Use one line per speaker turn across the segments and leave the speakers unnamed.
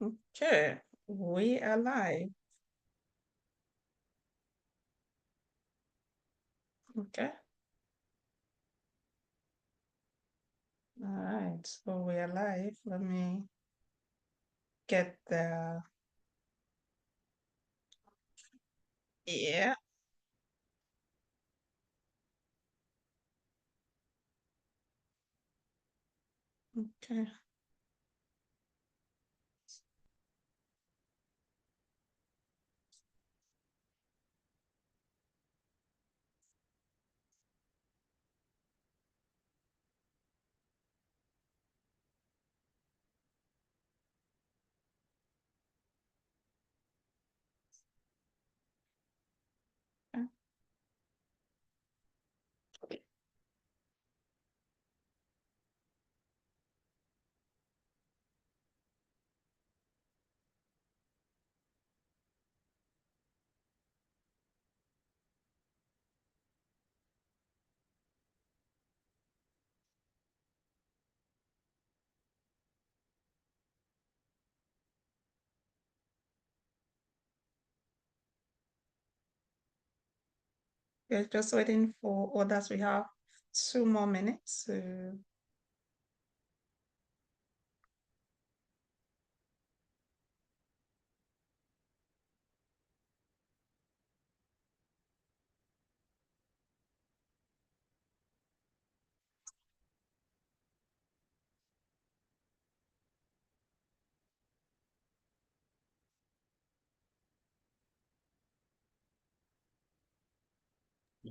Okay, we are live. Okay. All right. So we are live. Let me get the yeah. Okay. We're just waiting for others. We have 2 more minutes.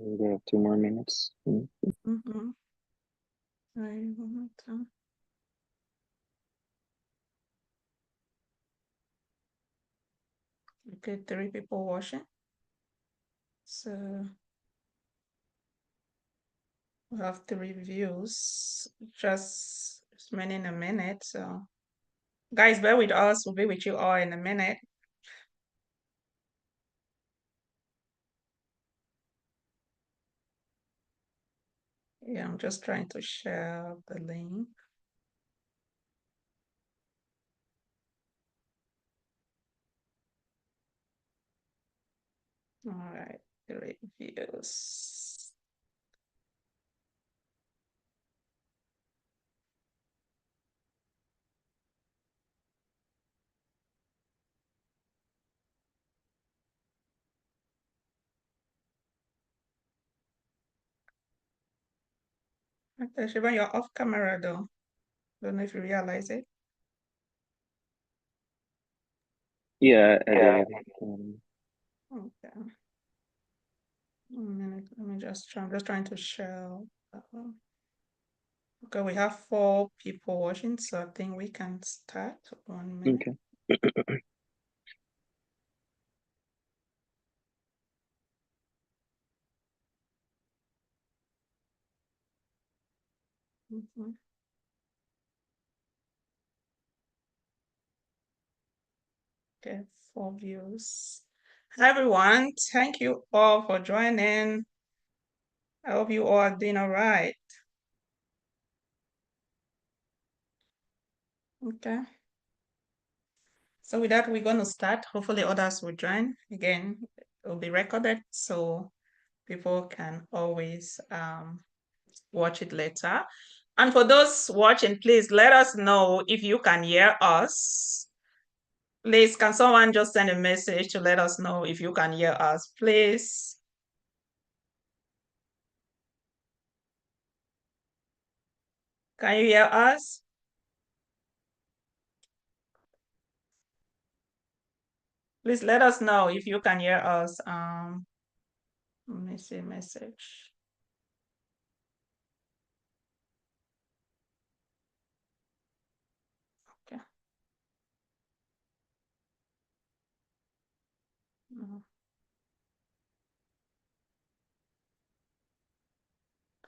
We have 2 more minutes.
Mm-hmm. Okay, 3 people watching. So we have 3 views. Just remaining a minute. So guys, bear with us. We'll be with you all in a minute. Yeah, I'm just trying to share the link. All right, reviews. Okay, Shivan, you're off camera though. Don't know if you realize it.
Yeah, I
Yeah.
did.
Okay. 1 minute. Let me just try. I'm just trying to share that one. Okay, we have 4 people watching, so I think we can start. 1 minute.
Okay.
Mhm. Okay, 4 views. Hi everyone, thank you all for joining. I hope you all are doing all right. Okay. So with that, we're going to start. Hopefully others will join. Again, it will be recorded, so people can always watch it later. And for those watching, please let us know if you can hear us. Please, can someone just send a message to let us know if you can hear us, please? Can you hear us? Please let us know if you can hear us. Let me see message. Okay.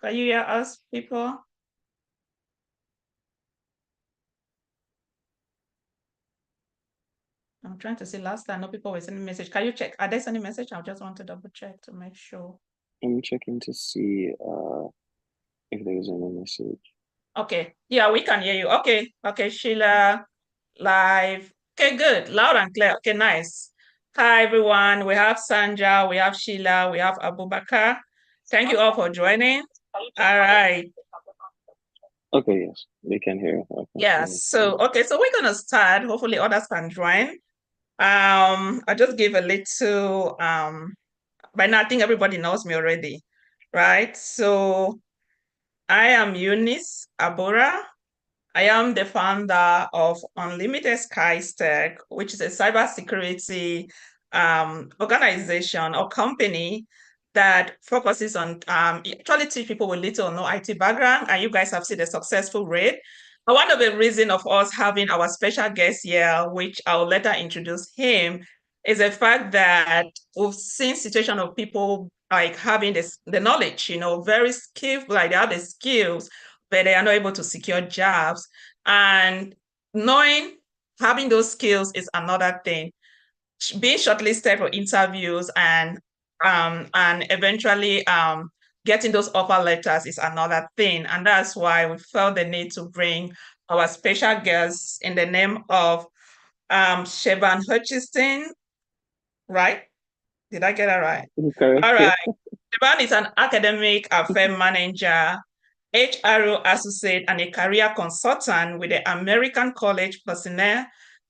Can you hear us, people? I'm trying to see last time, no people were sending message. Can you check? Are they sending message? I just want to double check to make sure.
I'm checking to see if there's any message.
Okay. Yeah, we can hear you. Okay. Okay, Sheila, live. Okay, good. Loud and clear. Okay, nice. Hi, everyone. We have Sanja, we have Sheila, we have Abubakar. Thank you all for joining. All right.
Okay, yes, we can hear. Okay,
Yeah.
let me see.
So we're gonna start. Hopefully others can join. I just give a little by now I think everybody knows me already, right? So I am Eunice Abora. I am the founder of Unlimited Skies Tech, which is a cybersecurity organization or company that focuses on actually teach people with little or no IT background. And you guys have seen the successful rate. And one of the reasons of us having our special guest here, which I'll later introduce him, is the fact that we've seen situation of people like having the knowledge, very skillful, like they have the skills, but they are not able to secure jobs. And knowing having those skills is another thing. Being shortlisted for interviews and eventually getting those offer letters is another thing. And that's why we felt the need to bring our special guest in the name of Sheban Hutchinson, right? Did I get that right?
Correct,
All
yeah.
right. Shaban is an academic affair manager, HRO associate, and a career consultant with the American College Personnel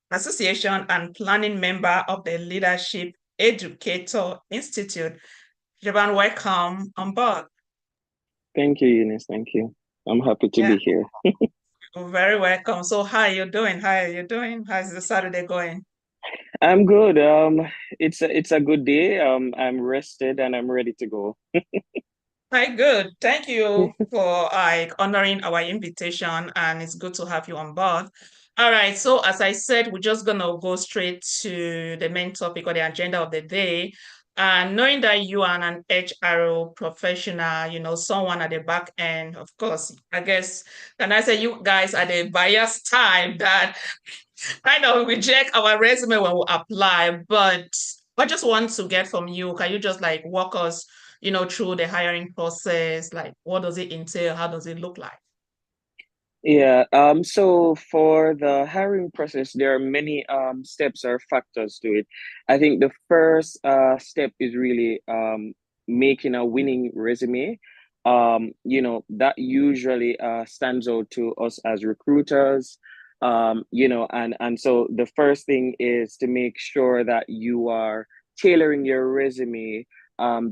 Association and planning member of the Leadership Educator Institute. Shaban, welcome on board.
Thank you, Eunice. Thank you. I'm happy to
Yeah,
be here.
you're very welcome. So, how are you doing? How are you doing? How's the Saturday going?
I'm good. It's a good day. I'm rested and I'm ready to go.
Hi, good. Thank you for honoring our invitation, and it's good to have you on board. All right, so as I said, we're just gonna go straight to the main topic or the agenda of the day. And knowing that you are an HRO professional, someone at the back end, of course, I guess, can I say you guys are the biased type that kind of reject our resume when we apply, but I just want to get from you, can you just like walk us, through the hiring process? Like, what does it entail? How does it look like?
Yeah, so for the hiring process, there are many steps or factors to it. I think the first step is really making a winning resume. That usually stands out to us as recruiters. And so the first thing is to make sure that you are tailoring your resume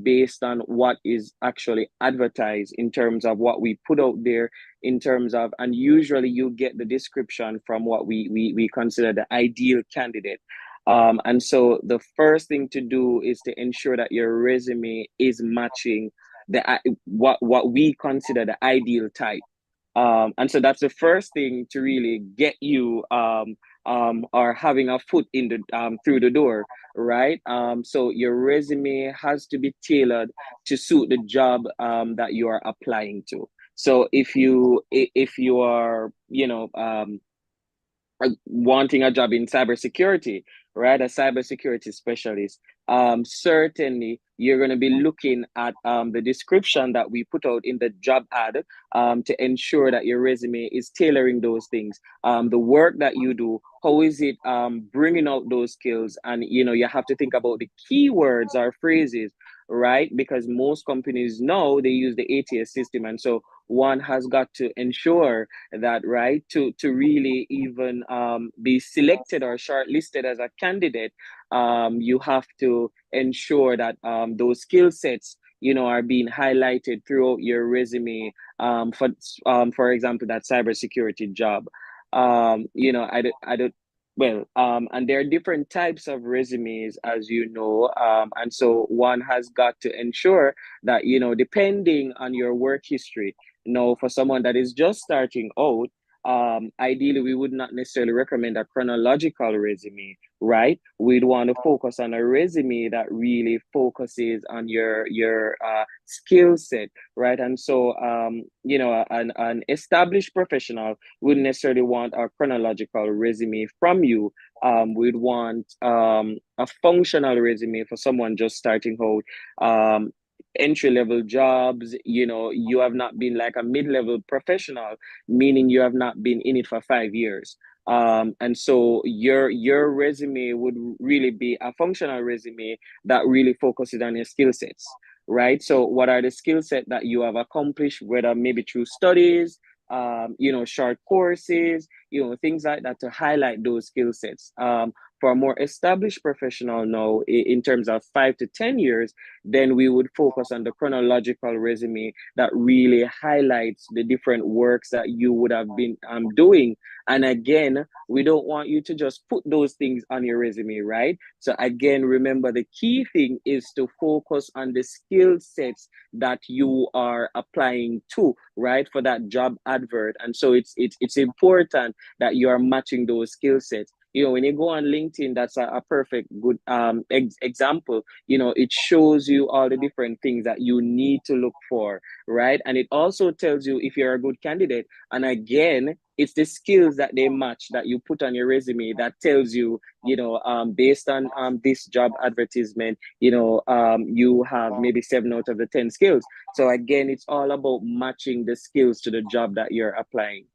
based on what is actually advertised in terms of what we put out there in terms of, and usually you get the description from what we consider the ideal candidate. And so the first thing to do is to ensure that your resume is matching what we consider the ideal type. And so that's the first thing to really get you or having a foot in the through the door, right? So your resume has to be tailored to suit the job that you are applying to. So if you are wanting a job in cybersecurity, right? A cybersecurity specialist. Certainly, you're going to be looking at the description that we put out in the job ad to ensure that your resume is tailoring those things. The work that you do, how is it bringing out those skills? And you have to think about the keywords or phrases, right? Because most companies know they use the ATS system, and so one has got to ensure that, right, to really even be selected or shortlisted as a candidate. You have to ensure that those skill sets are being highlighted throughout your resume, for example, that cybersecurity job. I don't well, and there are different types of resumes, as you know, and so one has got to ensure that, depending on your work history, for someone that is just starting out, ideally we would not necessarily recommend a chronological resume, right? We'd want to focus on a resume that really focuses on your skill set, right? And so an established professional wouldn't necessarily want a chronological resume from you. We'd want a functional resume for someone just starting out. Entry level jobs, you have not been like a mid level professional, meaning you have not been in it for 5 years. And so your resume would really be a functional resume that really focuses on your skill sets, right? So what are the skill set that you have accomplished, whether maybe through studies, short courses, things like that, to highlight those skill sets. For a more established professional now, in terms of 5 to 10 years, then we would focus on the chronological resume that really highlights the different works that you would have been doing. And again, we don't want you to just put those things on your resume, right? So again, remember, the key thing is to focus on the skill sets that you are applying to, right, for that job advert. And so it's important that you are matching those skill sets. When you go on LinkedIn, that's a perfect good example. It shows you all the different things that you need to look for, right? And it also tells you if you're a good candidate. And again, it's the skills that they match that you put on your resume that tells you, based on this job advertisement, you have maybe 7 out of the 10 skills. So again, it's all about matching the skills to the job that you're applying.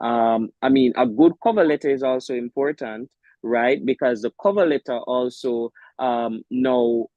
I mean, a good cover letter is also important, right? Because the cover letter also now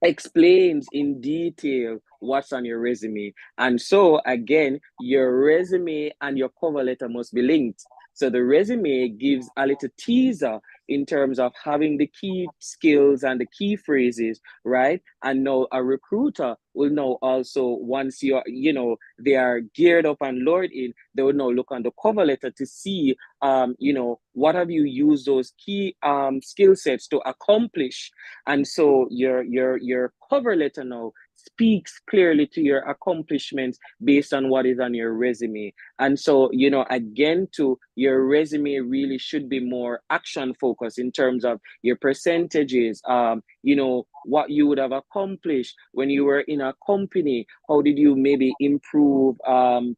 explains in detail what's on your resume. And so again, your resume and your cover letter must be linked. So the resume gives a little teaser in terms of having the key skills and the key phrases, right? And now a recruiter will know also, once they are geared up and lured in, they will now look on the cover letter to see, what have you used those key skill sets to accomplish. And so your cover letter now speaks clearly to your accomplishments based on what is on your resume. And so, again, to your resume really should be more action focused in terms of your percentages, what you would have accomplished when you were in a company. How did you maybe improve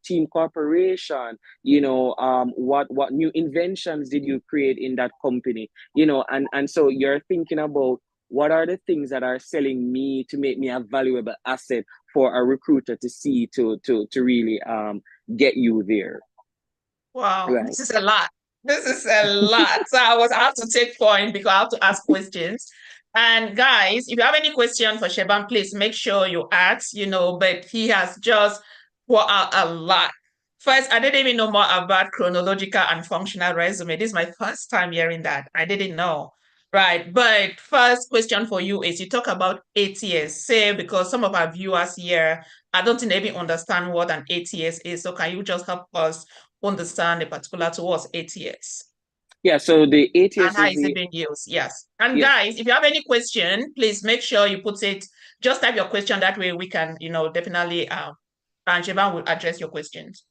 team cooperation? What new inventions did you create in that company? And so you're thinking about, what are the things that are selling me to make me a valuable asset for a recruiter to see, to really get you there,
Wow,
right?
this is a lot. This is a lot. So I have to take point because I have to ask questions. And guys, if you have any question for Sheban, please make sure you ask, but he has just put out a lot. First, I didn't even know more about chronological and functional resume. This is my first time hearing that. I didn't know. Right. But first question for you is, you talk about ATS, say, because some of our viewers here, I don't think they even understand what an ATS is. So can you just help us understand a particular towards ATS
Yeah, so the
and
ATS
how
is
is it
the
being used? Yes. And
yes.
guys, if you have any question, please make sure you put it, just type your question. That way we can, definitely, and Jeban will address your questions.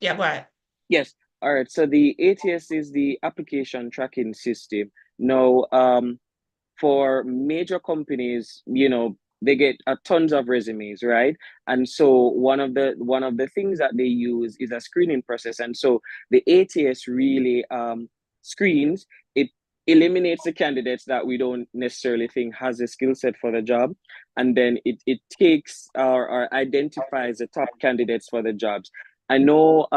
Yeah, go ahead.
Yes. All right. So the ATS is the application tracking system. Now, for major companies, they get tons of resumes, right? And so one of the things that they use is a screening process. And so the ATS really screens it, eliminates the candidates that we don't necessarily think has a skill set for the job, and then it takes or identifies the top candidates for the jobs. I know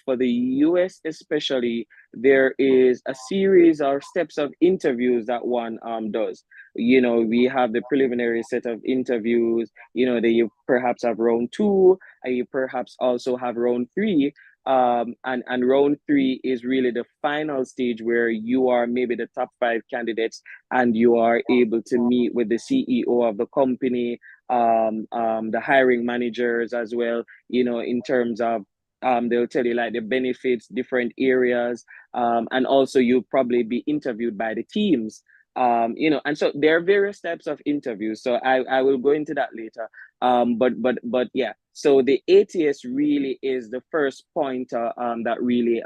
for the US especially, there is a series or steps of interviews that one does. We have the preliminary set of interviews, that you perhaps have round two, and you perhaps also have round three. And round three is really the final stage where you are maybe the top five candidates, and you are able to meet with the CEO of the company, the hiring managers as well, in terms of they'll tell you like the benefits, different areas, and also you'll probably be interviewed by the teams. And so there are various types of interviews. So I will go into that later. But yeah. So the ATS really is the first pointer that really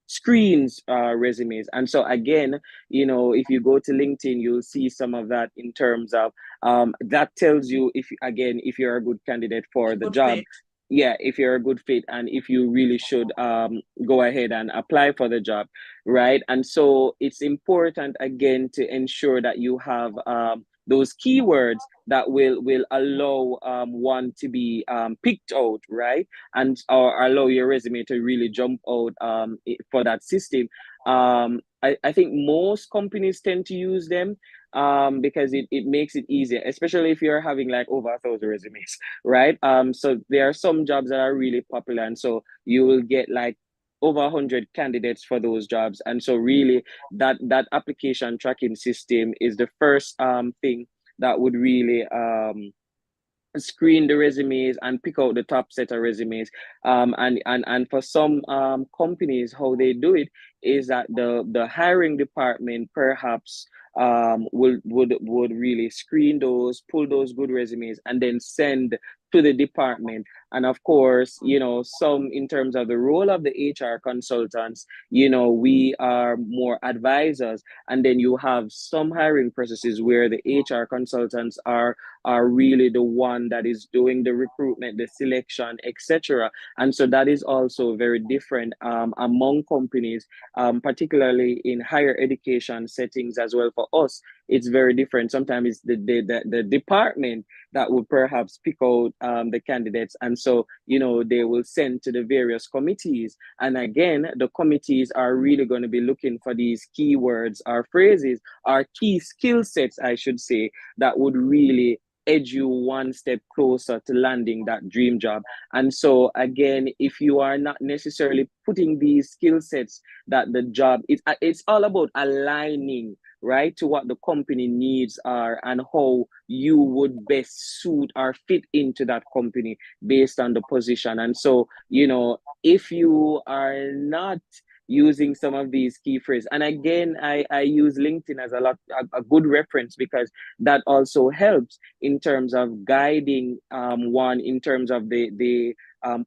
screens resumes. And so again, if you go to LinkedIn, you'll see some of that in terms of that tells you, if you're a good candidate for
A
the
good
job.
fit.
Yeah, if you're a good fit and if you really should go ahead and apply for the job, right? And so it's important again to ensure that you have those keywords that will allow one to be picked out, right? And or allow your resume to really jump out for that system. I think most companies tend to use them because it makes it easier, especially if you're having like over 1,000 resumes, right? So there are some jobs that are really popular, and so you will get like over 100 candidates for those jobs. And so really that application tracking system is the first thing that would really screen the resumes and pick out the top set of resumes. And for some companies, how they do it is that the hiring department perhaps would really screen those, pull those good resumes, and then send to the department. And of course, some in terms of the role of the HR consultants, we are more advisors, and then you have some hiring processes where the HR consultants are really the one that is doing the recruitment, the selection, etc. And so that is also very different among companies, particularly in higher education settings as well. For us, it's very different. Sometimes it's the department that would perhaps pick out the candidates. And so, they will send to the various committees. And again, the committees are really going to be looking for these keywords or phrases or key skill sets, I should say, that would really edge you one step closer to landing that dream job. And so again, if you are not necessarily putting these skill sets that the job, it's all about aligning, right, to what the company needs are and how you would best suit or fit into that company based on the position. And so, if you are not using some of these key phrases, and again, I use LinkedIn as a good reference, because that also helps in terms of guiding one in terms of the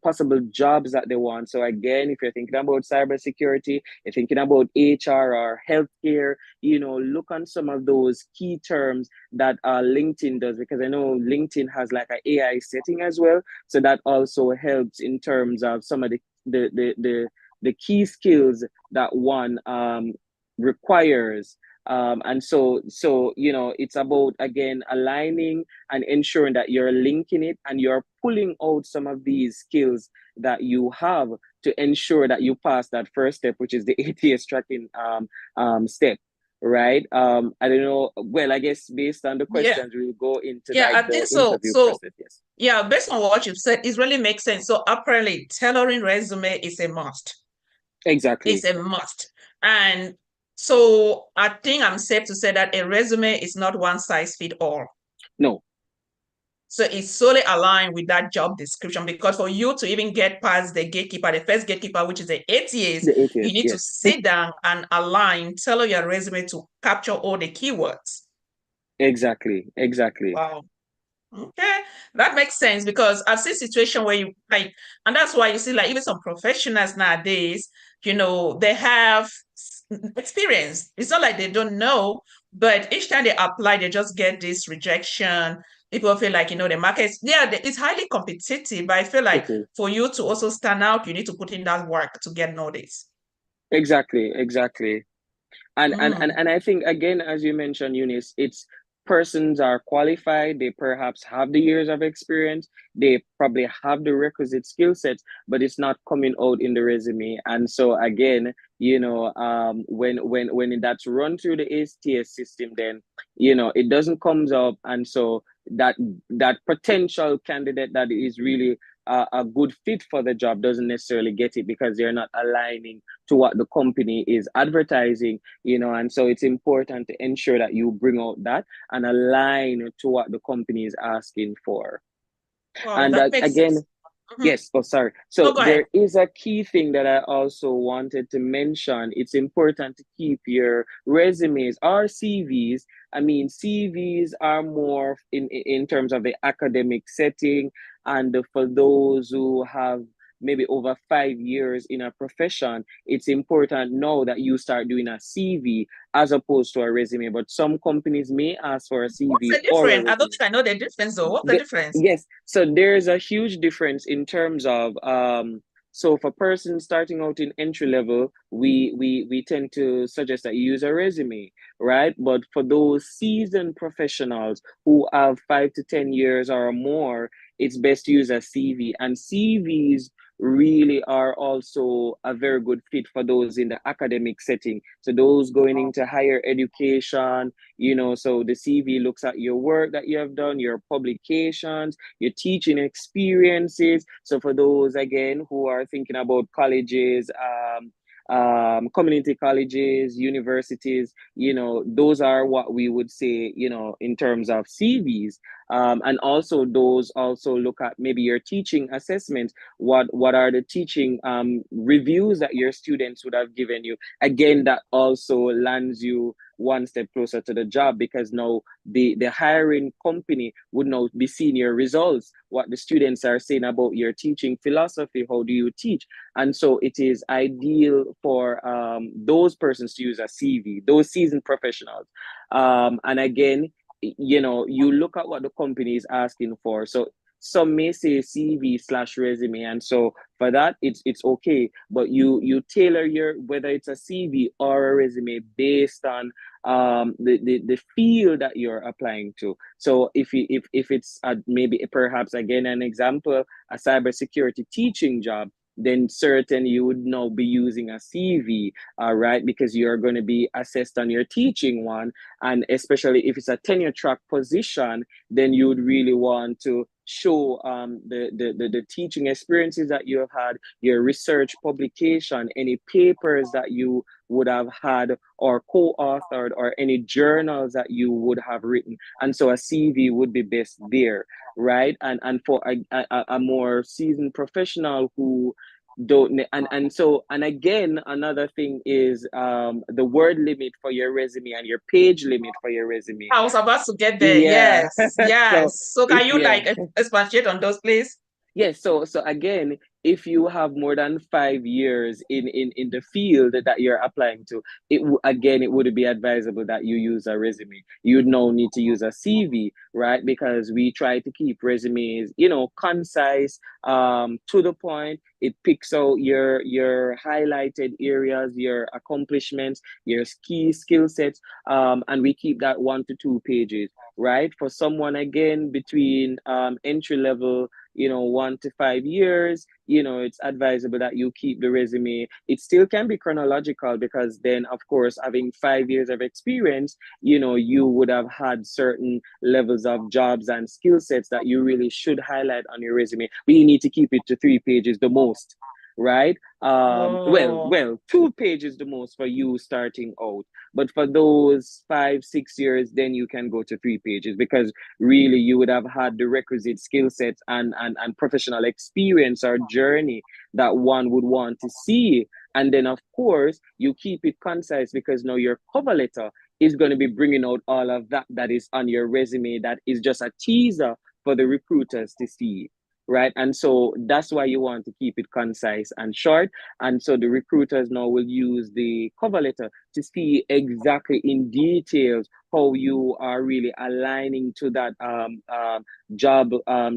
possible jobs that they want. So again, if you're thinking about cybersecurity, you're thinking about HR or healthcare, look on some of those key terms that LinkedIn does, because I know LinkedIn has like an AI setting as well. So that also helps in terms of some of the key skills that one requires. And so it's about, again, aligning and ensuring that you're linking it and you're pulling out some of these skills that you have to ensure that you pass that first step, which is the ATS tracking step, right? I don't know. Well, I guess based on the
Yeah.
questions, we'll go into
Yeah,
like
I
the
think so.
interview
So
process. Yes,
yeah, based on what you've said, it really makes sense. So apparently tailoring resume is a must. It's
exactly.
a must. And so I think I'm safe to say that a resume is not one size fit all.
No,
So it's solely aligned with that job description, because for you to even get past the gatekeeper, the first gatekeeper, which is the ATS,
the
you
ATS.
need to
Yes,
sit down and align, tailor your resume to capture all the keywords.
exactly.
Wow. Okay, that makes sense, because I've seen situation where you like, and that's why you see like even some professionals nowadays, they have experience. It's not like they don't know, but each time they apply, they just get this rejection. People feel like, the market, yeah, it's highly competitive, but I feel like
It is.
for you to also stand out, you need to put in that work to get noticed.
Exactly.
Mm.
And I think, again, as you mentioned, Eunice, it's persons are qualified, they perhaps have the years of experience, they probably have the requisite skill sets, but it's not coming out in the resume. And so again, when that's run through the ATS system, then it doesn't comes up. And so that potential candidate that is really a good fit for the job doesn't necessarily get it, because they're not aligning to what the company is advertising. And so it's important to ensure that you bring out that and align to what the company is asking for.
Wow,
And
that makes
again,
sense. Mhm.
yes, oh, sorry.
No,
So
go ahead.
there is a key thing that I also wanted to mention. It's important to keep your resumes or CVs. I mean, CVs are more in terms of the academic setting, and for those who have maybe over 5 years in a profession, it's important now that you start doing a CV as opposed to a resume. But some companies may ask for a
What's
CV
the
or a
difference? I don't
resume.
think I know the difference though. What's the
The,
difference?
yes, so there's a huge difference in terms of So for persons starting out in entry level, we tend to suggest that you use a resume, right? But for those seasoned professionals who have 5 to 10 years or more, it's best to use a CV. And CVs really are also a very good fit for those in the academic setting. So those going into higher education, so the CV looks at your work that you have done, your publications, your teaching experiences. So for those again who are thinking about colleges, community colleges, universities, those are what we would say, in terms of CVs. And also those also look at maybe your teaching assessments. What are the teaching reviews that your students would have given you? Again, that also lands you one step closer to the job, because now the hiring company would now be seeing your results, what the students are saying about your teaching philosophy, how do you teach. And so it is ideal for those persons to use a CV, those seasoned professionals. And again, you look at what the company is asking for. So some may say CV slash resume, and so for that it's okay. But you tailor your, whether it's a CV or a resume, based on the field that you're applying to. So if it's maybe perhaps again an example, a cybersecurity teaching job, then certain you would now be using a CV, right? Because you're going to be assessed on your teaching one. And especially if it's a tenure track position, then you would really want to show the teaching experiences that you have had, your research publication, any papers that you would have had or co-authored, or any journals that you would have written. And so a CV would be best there, right? And for a more seasoned professional who don't, and again, another thing is the word limit for your resume and your page limit for your resume.
I was about to get there.
Yeah.
Yes,
So
yes. So can
if
you
yeah,
like expatiate on those, please?
yes, so again, if you have more than 5 years in the field that you're applying to, again, it would be advisable that you use a resume. You'd now need to use a CV, right? Because we try to keep resumes, concise, to the point. It picks out your highlighted areas, your accomplishments, your key skill sets, and we keep that 1 to 2 pages, right? For someone again between entry level, 1 to 5 years, it's advisable that you keep the resume. It still can be chronological, because then, of course, having 5 years of experience, you would have had certain levels of jobs and skill sets that you really should highlight on your resume. But you need to keep it to 3 pages the most, right? Well,
Oh,
2 pages the most for you starting out. But for those 5, 6 years, then you can go to 3 pages, because really you would have had the requisite skill sets and professional experience or journey that one would want to see. And then, of course, you keep it concise, because now your cover letter is going to be bringing out all of that is on your resume, that is just a teaser for the recruiters to see. Right. And so that's why you want to keep it concise and short. And so the recruiters now will use the cover letter to see exactly in details how you are really aligning to that job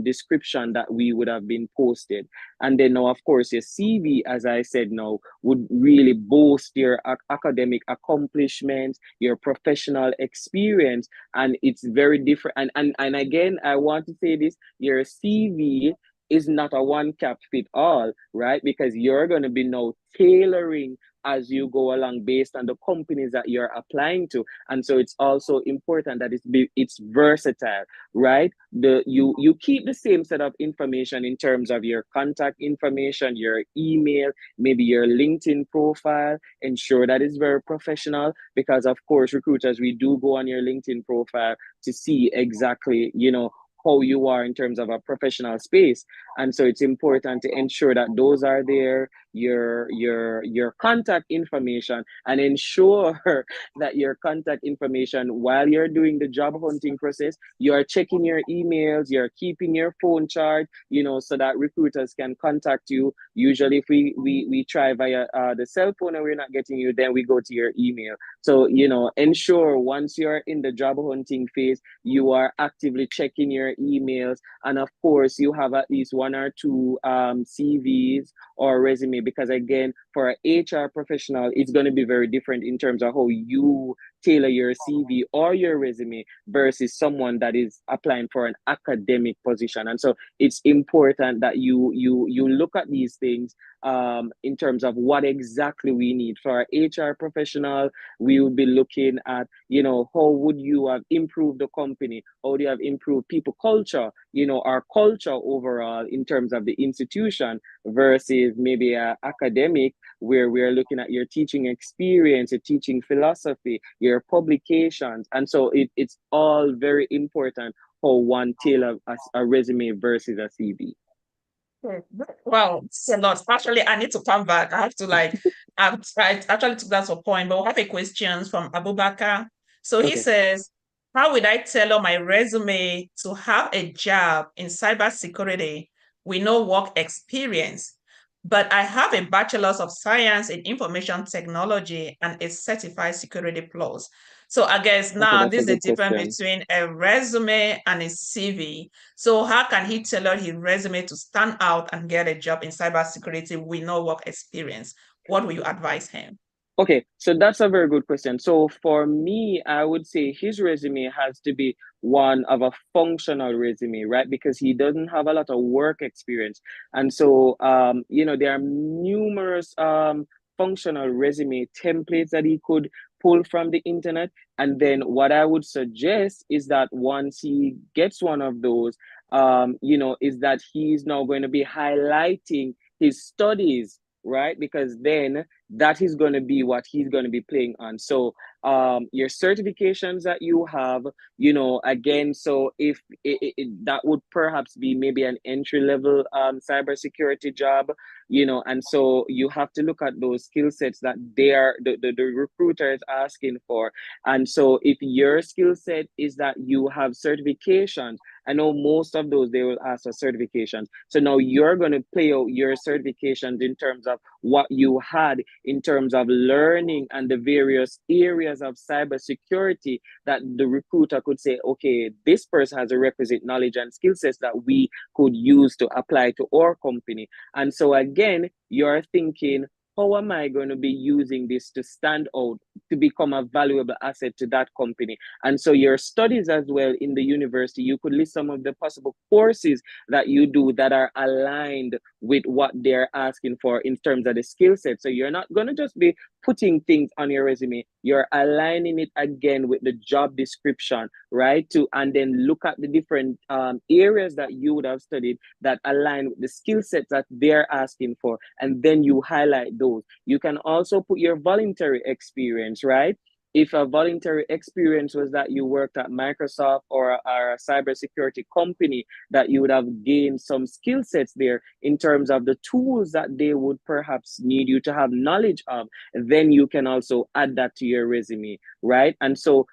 description that we would have been posted. And then now, of course, your CV, as I said, now would really boast your academic accomplishments, your professional experience, and it's very different. And again, I want to say this: your CV is not a one cap fit all, right? Because you're going to be now tailoring as you go along based on the companies that you're applying to. And so it's also important that it's versatile, right? You keep the same set of information in terms of your contact information, your email, maybe your LinkedIn profile. Ensure that it's very professional, because of course, recruiters, we do go on your LinkedIn profile to see exactly, how you are in terms of a professional space. And so it's important to ensure that those are there. your contact information, and ensure that your contact information, while you're doing the job hunting process, you are checking your emails, you're keeping your phone charged, so that recruiters can contact you. Usually, if we try via the cell phone and we're not getting you, then we go to your email. So, ensure once you're in the job hunting phase, you are actively checking your emails. And of course, you have at least one or two CVs or resume, because again, for an HR professional, it's going to be very different in terms of how you tailor your CV or your resume versus someone that is applying for an academic position. And so it's important that you look at these things in terms of what exactly we need. For our HR professional, we will be looking at, how would you have improved the company? How do you have improved people culture, our culture overall in terms of the institution, versus maybe academic, where we're looking at your teaching experience, your teaching philosophy, your publications. And so it's all very important how one tailor a resume versus a CV.
Wow, it's a lot. Actually, I need to come back. I have to I actually took that for point, but we have a question from Abubakar. So he
Okay.
says, how would I tailor my resume to have a job in cybersecurity with no work experience? But I have a bachelor's of science in information technology and a certified security plus. So I guess
Okay,
now
that's
this
a
is the
good
difference
question.
between a resume and a CV. So how can he tailor his resume to stand out and get a job in cybersecurity with no work experience? What will you advise him?
Okay, so that's a very good question. So for me, I would say his resume has to be one of a functional resume, right? Because he doesn't have a lot of work experience. And so, there are numerous functional resume templates that he could pull from the internet. And then what I would suggest is that once he gets one of those, is that he's now going to be highlighting his studies, right? Because then that is going to be what he's going to be playing on. So your certifications that you have, again, so if that would perhaps be maybe an entry level cybersecurity job, and so you have to look at those skill sets that the recruiter is asking for. And so if your skill set is that you have certifications, I know most of those they will ask for certifications. So now you're going to play out your certifications in terms of what you had in terms of learning and the various areas of cybersecurity that the recruiter could say, okay, this person has a requisite knowledge and skill sets that we could use to apply to our company. And so again, you're thinking, how am I going to be using this to stand out, to become a valuable asset to that company? And so your studies as well in the university, you could list some of the possible courses that you do that are aligned with what they're asking for in terms of the skill set. So you're not going to just be putting things on your resume, you're aligning it again with the job description, right? And then look at the different areas that you would have studied that align with the skill sets that they're asking for, and then you highlight those. You can also put your voluntary experience, right? If a voluntary experience was that you worked at Microsoft or a cybersecurity company, that you would have gained some skill sets there in terms of the tools that they would perhaps need you to have knowledge of, then you can also add that to your resume, right? And so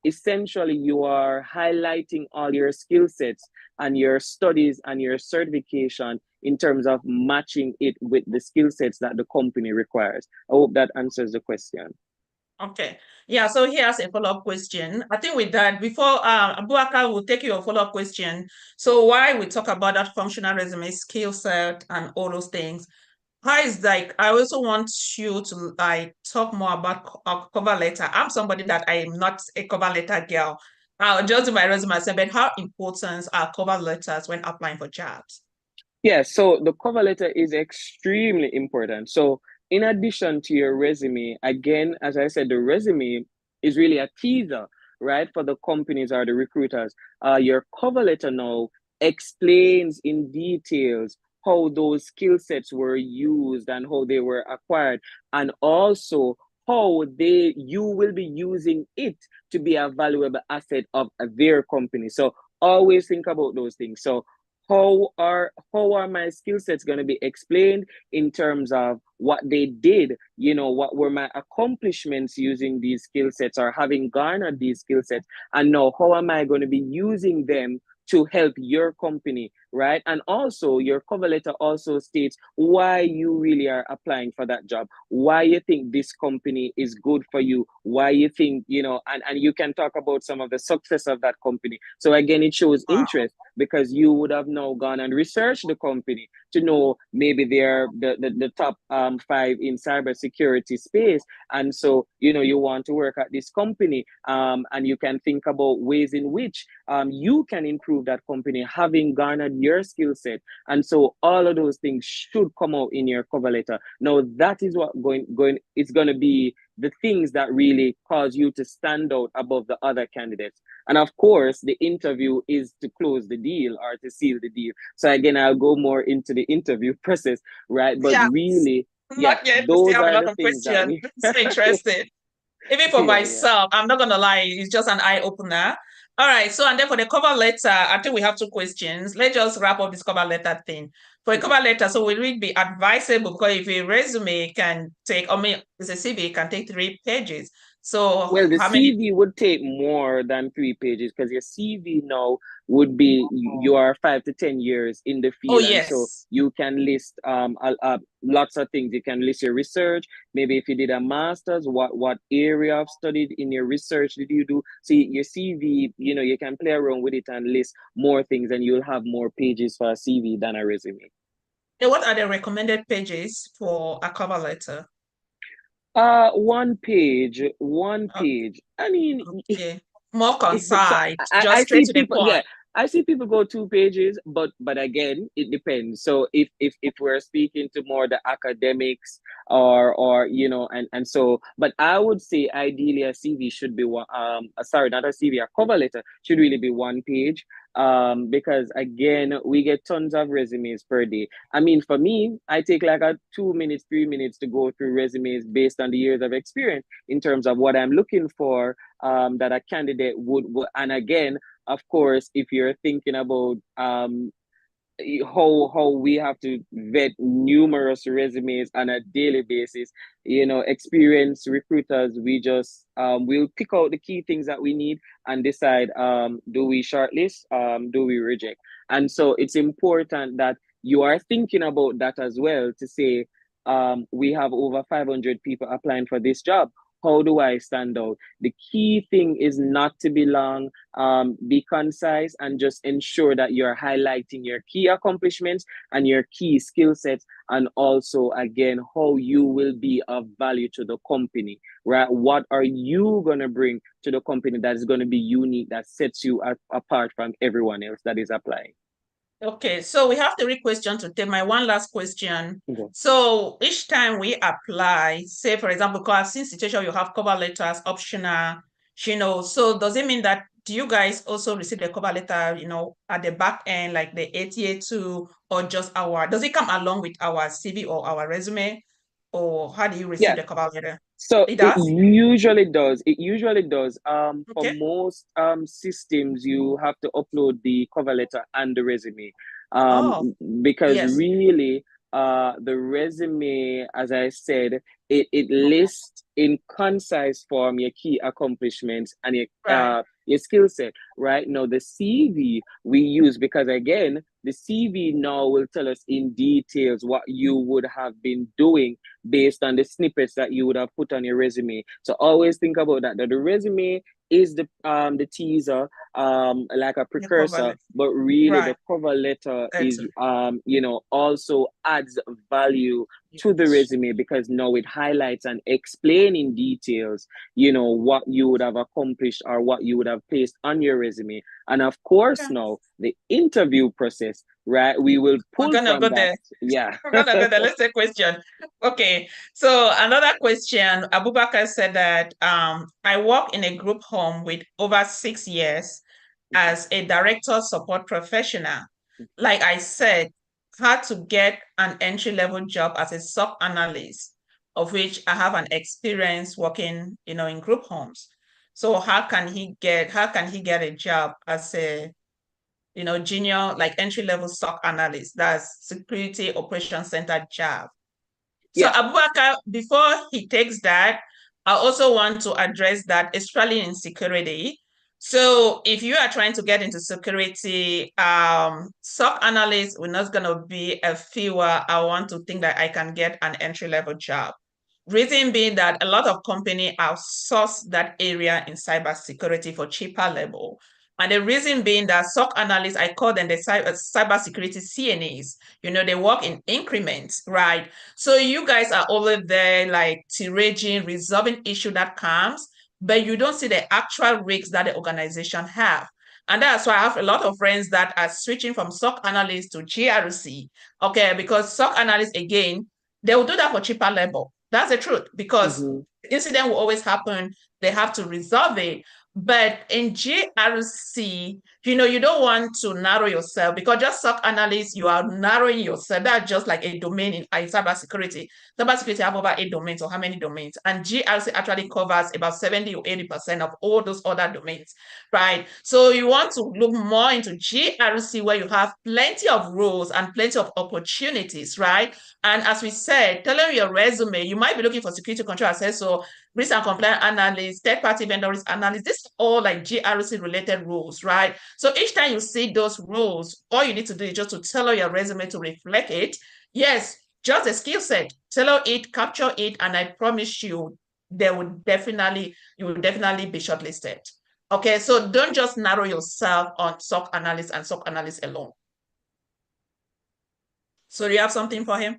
essentially you are highlighting all your skill sets and your studies and your certification in terms of matching it with the skill sets that the company requires. I hope that answers the question.
Okay. Yeah, so he has a follow-up question. I think with that, before Abuaka will take your follow-up question. So why we talk about that functional resume skill set and all those things, how is like I also want you to like talk more about cover letter. I'm somebody that I am not a cover letter girl. I'll just do my resume and say, but how important are cover letters when applying for jobs?
Yeah, so the cover letter is extremely important. So, in addition to your resume, again, as I said, the resume is really a teaser, right, for the companies or the recruiters. Your cover letter now explains in details how those skill sets were used and how they were acquired, and also how you will be using it to be a valuable asset of their company. So always think about those things. So how are my skill sets going to be explained in terms of what they did, what were my accomplishments using these skill sets or having garnered these skill sets, and now how am I going to be using them to help your company, right? And also your cover letter also states why you really are applying for that job, why you think this company is good for you, why you think, and you can talk about some of the success of that company. So again, it shows
Wow.
interest because you would have now gone and researched the company to know maybe they're the top five in cybersecurity space. And so, you want to work at this company, and you can think about ways in which you can improve that company, having garnered your skill set. And so all of those things should come out in your cover letter. Now, that is what it's going to be the things that really cause you to stand out above the other candidates. And of course, the interview is to close the deal or to seal the deal. So again, I'll go more into the interview process, right? But
Yeah,
really, yeah,
not yet. We still
those
have a
are
lot
the
of
things that
questions.
we,
So interesting. Even for
yeah, yeah.
myself, I'm not gonna lie, it's just an eye opener. All right, so and then for the cover letter, I think we have two questions. Let's just wrap up this cover letter thing. For a
Mhm.
cover letter, so will it be advisable? Because if a resume can take, I mean, it's a CV, it can take 3 pages. So
Well, the
how many?
CV would take more than 3 pages because your CV now would be you are 5 to 10 years in the
Oh,
field, and so
yes.
you can list lots of things. You can list your research. Maybe if you did a master's, what area of studied in your research did you do? See your CV. You can play around with it and list more things, and you'll have more pages for a CV than a resume.
And what are the recommended pages for a cover letter?
One page, one
Oh,
page. I mean,
okay. More
so
concise,
I
just straight
see
to the
people, yeah,
point.
I see people go 2 pages, but again, it depends. So if we're speaking to more the academics or and so, but I would say ideally a CV should be one sorry, not a CV, a cover letter should really be 1 page. Because again, we get tons of resumes per day. I mean, for me, I take like a 2 minutes, 3 minutes to go through resumes based on the years of experience in terms of what I'm looking for, that a candidate would. And again, of course, if you're thinking about how we have to vet numerous resumes on a daily basis, experienced recruiters, we just we'll pick out the key things that we need and decide, do we shortlist, do we reject. And so it's important that you are thinking about that as well, to say, we have over 500 people applying for this job. How do I stand out? The key thing is not to be long, be concise, and just ensure that you're highlighting your key accomplishments and your key skill sets, and also again how you will be of value to the company, right? What are you going to bring to the company that is going to be unique, that sets you apart from everyone else that is applying?
Okay, so we have 3 questions to take. My one last question.
Okay.
So each time we apply, say for example, because I've seen situation you have cover letters optional, so does it mean that do you guys also receive the cover letter, at the back end, like the ATA two, or just does it come along with our CV or our resume, or how do you receive
Yeah.
the cover letter?
So
It
it
does?
usually does. It usually does. For
Okay.
most systems, you have to upload the cover letter and the resume.
Oh,
Because
yes.
really, the resume, as I said, it lists in concise form your key accomplishments and
Right.
your skill set. Right now, the CV we use, because again, the CV now will tell us in details what you would have been doing based on the snippets that you would have put on your resume. So always think about that. That the resume is the teaser, like a
The cover
precursor,
letter.
but really
Right.
the cover letter is,
Letter.
also adds value to the
Yes.
resume, because now it highlights and explain in details, what you would have accomplished or what you would have placed on your resume. And of course,
Okay.
now the interview process, right? We will
We're
pull
gonna
from
go
that.
there.
Yeah.
We're gonna go there. Let's take question. Okay. So another question. Abubakar said that I work in a group home with over 6 years as a director support professional. Like I said, had to get an entry-level job as a sub analyst, of which I have an experience working, in group homes. So how can he get a job as a junior, like entry-level SOC analyst. That's Security Operations Center job. So
Yeah.
Abubakar, before he takes that, I also want to address that, especially in security. So if you are trying to get into security, SOC analyst will not going to be a field where I want to think that I can get an entry-level job. Reason being that a lot of companies outsource that area in cybersecurity for cheaper level. And the reason being that SOC analysts, I call them the cybersecurity CNAs, they work in increments, right? So you guys are over there like tiraging, resolving issue that comes, but you don't see the actual risks that the organization have. And that's why I have a lot of friends that are switching from SOC analysts to GRC. Okay, because SOC analysts, again, they will do that for cheaper level. That's the truth, because
Mm-hmm.
incident will always happen. They have to resolve it. But in GRC, you don't want to narrow yourself, because just SOC analyst, you are narrowing yourself. That's just like a domain in cybersecurity. Cybersecurity have over 8 domains, or how many domains? And GRC actually covers about 70 or 80% of all those other domains, right? So you want to look more into GRC, where you have plenty of roles and plenty of opportunities, right? And as we said, tailoring your resume, you might be looking for security control assessor, risk and compliance analyst, third-party vendor risk analyst. This is all like GRC related roles, right? So each time you see those roles, all you need to do is just to tailor your resume to reflect it. Yes, just a skill set, tailor it, capture it, and I promise you, you will definitely be shortlisted. Okay, so don't just narrow yourself on SOC analyst and SOC analyst alone. So do you have something for him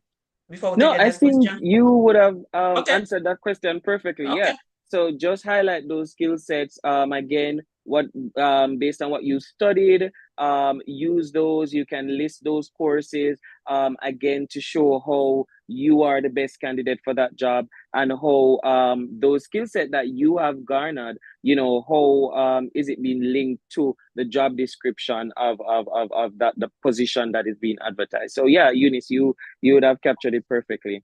before we take
No,
the
I
next
think
question?
you would have
Okay,
answered that question perfectly. Yeah.
okay.
So just highlight those skill sets. Again, what based on what you studied, use those. You can list those courses again to show how you are the best candidate for that job, and how those skill set that you have garnered, how is it being linked to the job description of that the position that is being advertised. So yeah, Eunice, you would have captured it perfectly.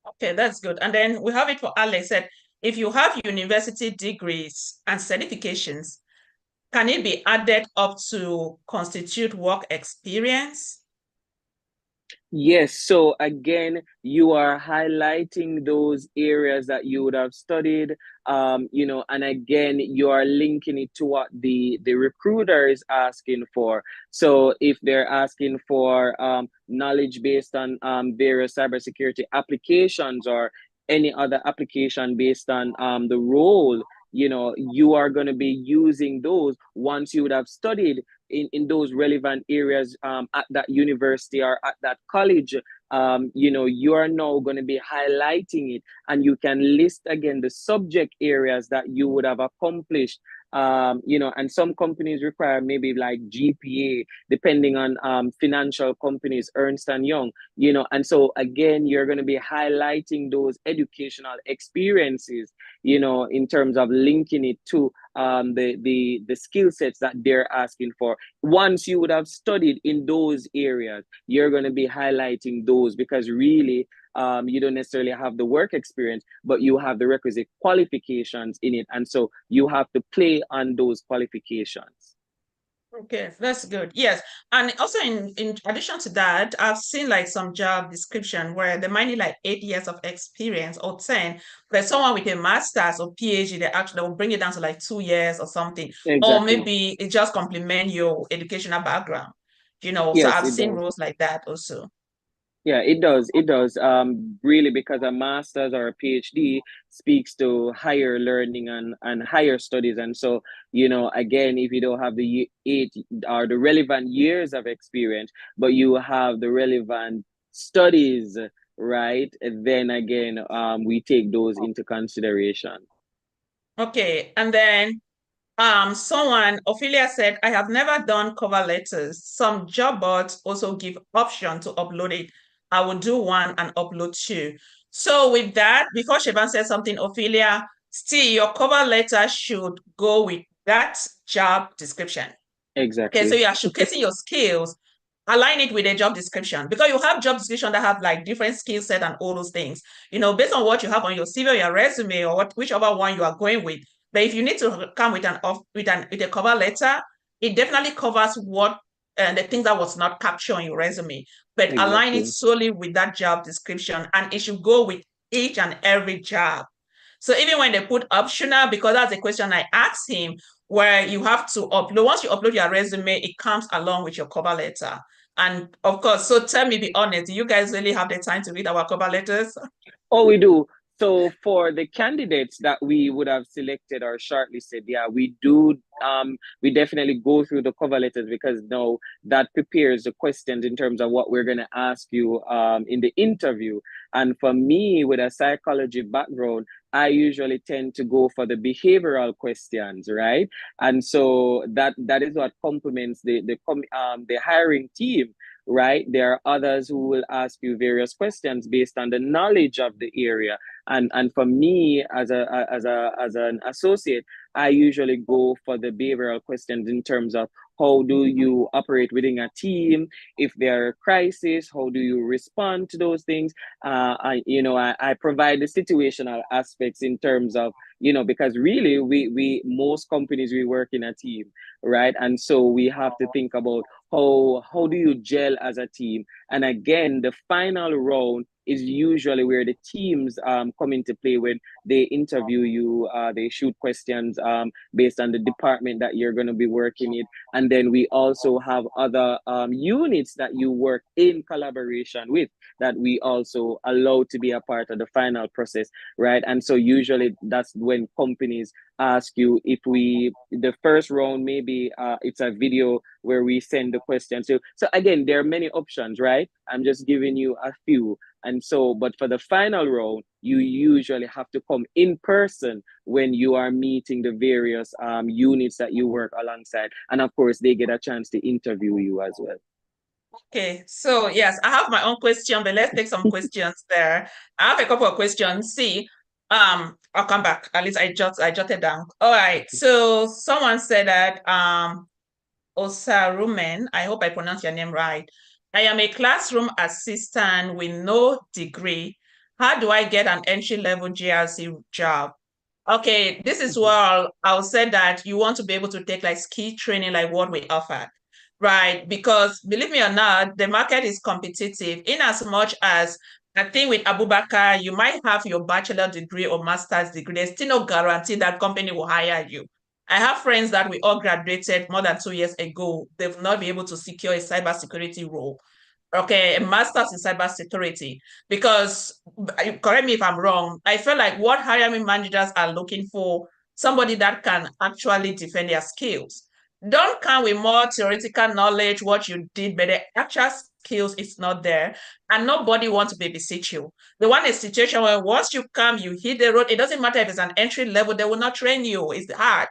Okay, that's good. And then we have it for Alex said, if you have university degrees and certifications, can it be added up to constitute work experience?
Yes, so again, you are highlighting those areas that you would have studied, and again, you are linking it to what the recruiter is asking for. So if they're asking for knowledge based on various cybersecurity applications, or any other application based on the role, you are going to be using those once you would have studied in those relevant areas at that university or at that college. You are now going to be highlighting it, and you can list again the subject areas that you would have accomplished. And some companies require maybe like GPA, depending on financial companies, Ernst and Young, and so again, you're going to be highlighting those educational experiences, in terms of linking it to the skill sets that they're asking for. Once you would have studied in those areas, you're going to be highlighting those, because really you don't necessarily have the work experience, but you have the requisite qualifications in it, and so you have to play on those qualifications.
Okay, that's good. Yes. And also in addition to that, I've seen like some job description where they might need like 8 years of experience or 10, but someone with a master's or PhD, they will bring it down to like 2 years or something. Or
Exactly.
maybe it just complement your educational background. So
Yes,
I've
it
seen
does.
roles like that also.
Yeah, it does. It does. Really, because a master's or a PhD speaks to higher learning and higher studies. And so, again, if you don't have the 8 or the relevant years of experience, but you have the relevant studies, right? Then again, we take those into consideration.
Okay. And then someone, Ophelia said, I have never done cover letters. Some job boards also give option to upload it. I will do one and upload two. So with that, before Sheban said something, Ophelia, still your cover letter should go with that job description. Okay, so
Exactly.
you are showcasing your skills, align it with a job description, because you have job description that have like different skill set and all those things. Based on what you have on your CV or your resume, or whichever one you are going with. But if you need to come with a cover letter, it definitely covers what the things that was not captured on your resume, but align it
Exactly.
solely with that job description, and it should go with each and every job. So even when they put optional, because that's a question I asked him, where you have to upload, once you upload your resume, it comes along with your cover letter. And of course, so tell me, be honest, do you guys really have the time to read our cover letters?
Oh, we do. So for the candidates that we would have selected or shortlisted, yeah, we do. We definitely go through the cover letters because now that prepares the questions in terms of what we're going to ask you in the interview. And for me, with a psychology background, I usually tend to go for the behavioral questions, right? And so that is what complements the hiring team, right? There are others who will ask you various questions based on the knowledge of the area. And for me, as an associate, I usually go for the behavioral questions in terms of how do you operate within a team? If there are crises, how do you respond to those things? I provide the situational aspects in terms of, because really we most companies we work in a team, right? And so we have to think about how do you gel as a team. And again, the final round is usually where the teams come into play when they interview you, they shoot questions based on the department that you're going to be working in. And then we also have other units that you work in collaboration with that we also allow to be a part of the final process, right? And so usually that's when companies ask you if the first round, maybe it's a video where we send the question. So again, there are many options, right? I'm just giving you a few. And so, but for the final round, you usually have to come in person when you are meeting the various units that you work alongside. And of course, they get a chance to interview you as well.
Okay, so yes, I have my own question, but let's take some questions there. I have a couple of questions. See, I'll come back. At least I jotted down. All right. So someone said that Osarumen, I hope I pronounced your name right. I am a classroom assistant with no degree. How do I get an entry-level GRC job? Okay, this is
Mhm.
where I'll say that you want to be able to take like skill training like what we offer, right? Because believe me or not, the market is competitive in as much as I think with Abubakar, you might have your bachelor degree or master's degree. There's still no guarantee that company will hire you. I have friends that we all graduated more than 2 years ago. They've not been able to secure a cybersecurity role. Okay, a master's in cybersecurity. Because correct me if I'm wrong, I feel like what hiring managers are looking for somebody that can actually defend their skills. Don't come with more theoretical knowledge, what you did, but the actual skills is not there, and nobody wants to babysit you. They want a situation where once you come, you hit the road. It doesn't matter if it's an entry level, they will not train you. It's hard.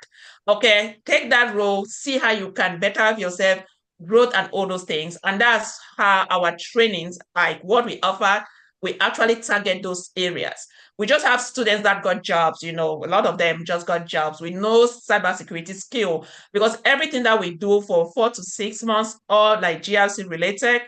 Okay, take that role, see how you can better yourself, growth and all those things. And that's how our trainings, like what we offer, we actually target those areas. We just have students that got jobs, a lot of them just got jobs with no cybersecurity skill because everything that we do for 4 to 6 months, all like GRC related,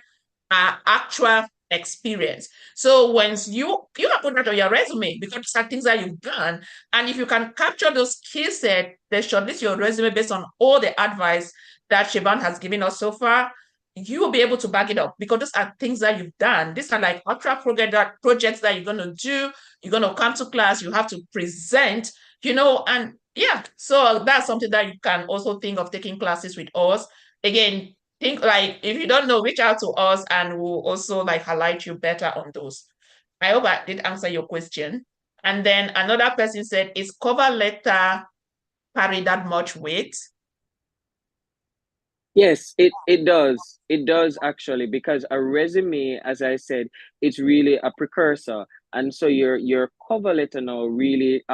are actual experience. So once you have put that on your resume because these are things that you've done, and if you can capture those skill set, they shortlist your resume based on all the advice that Shivan has given us so far. You will be able to back it up because those are things that you've done. These are like actual projects that you're going to do. You're going to come to class, you have to present, and yeah, so that's something that you can also think of taking classes with us. Again, think like if you don't know, reach out to us and we'll also like highlight you better on those. I hope I did answer your question. And then another person said, is cover letter carry that much weight?
Yes, it does. It does actually, because a resume, as I said, it's really a precursor. And so your cover letter now really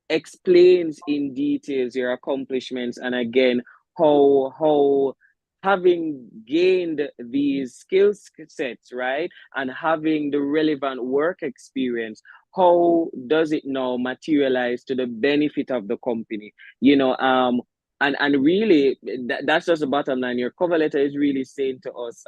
explains in details your accomplishments, and again how having gained these skill sets, right, and having the relevant work experience, how does it now materialize to the benefit of the company, and really that's just the bottom line. Your cover letter is really saying to us,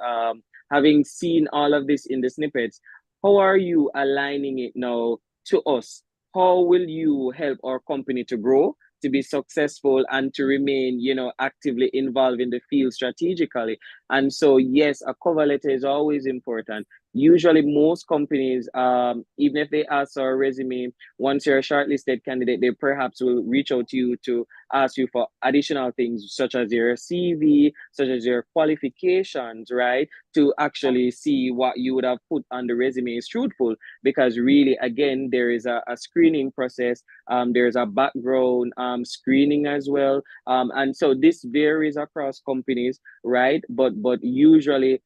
having seen all of this in the snippets, how are you aligning it now to us? How will you help our company to grow? to be successful and to remain, actively involved in the field strategically. And so, yes, a cover letter is always important. Usually, most companies, even if they ask for a resume, once you're a shortlisted candidate, they perhaps will reach out to you to ask you for additional things, such as your CV, such as your qualifications, right? To actually see what you would have put on the resume is truthful. Because really, again, there is a screening process, there's a background screening as well. And so this varies across companies, right? But usually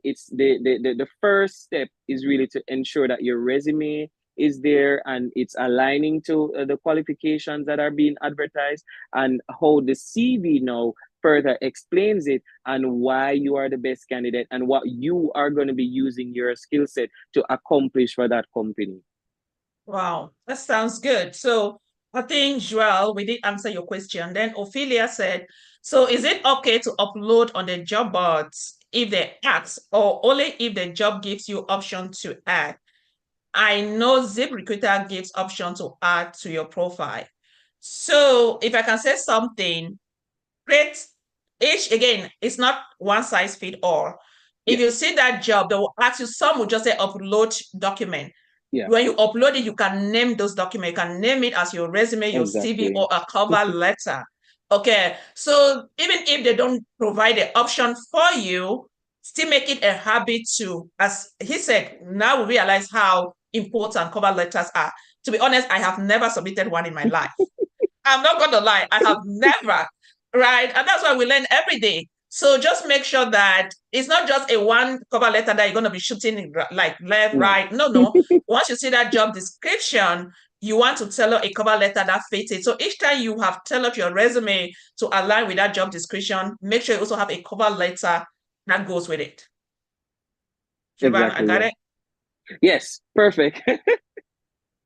it's the first step is really to ensure that your resume is there and it's aligning to the qualifications that are being advertised, and how the CV now further explains it and why you are the best candidate and what you are going to be using your skill set to accomplish for that company.
Wow, that sounds good. So I think, Joel, we did answer your question. Then Ophelia said, so is it okay to upload on the job boards if they ask, or only if the job gives you option to add? I know ZipRecruiter gives option to add to your profile. So if I can say something, create each, again, it's not one size fit all. If you
Yes.
see that job, they will ask you, some will just say upload document.
Yeah.
When you upload it, you can name those documents. You can name it as your resume, your CV,
Exactly.
or a cover letter. Okay. So even if they don't provide the option for you, still make it a habit to, as he said, now we realize how important cover letters are. To be honest, I have never submitted one in my life. I'm not going to lie, I have never, right? And that's why we learn every day. So just make sure that it's not just a one cover letter that you're going to be shooting like left,
No.
right. No, no. Once you see that job description, you want to tailor a cover letter that fits it. So each time you have tailored your resume to align with that job description, make sure you also have a cover letter that goes with it. Siobhan, I
Exactly.
got
Yeah.
it?
Yes. Perfect.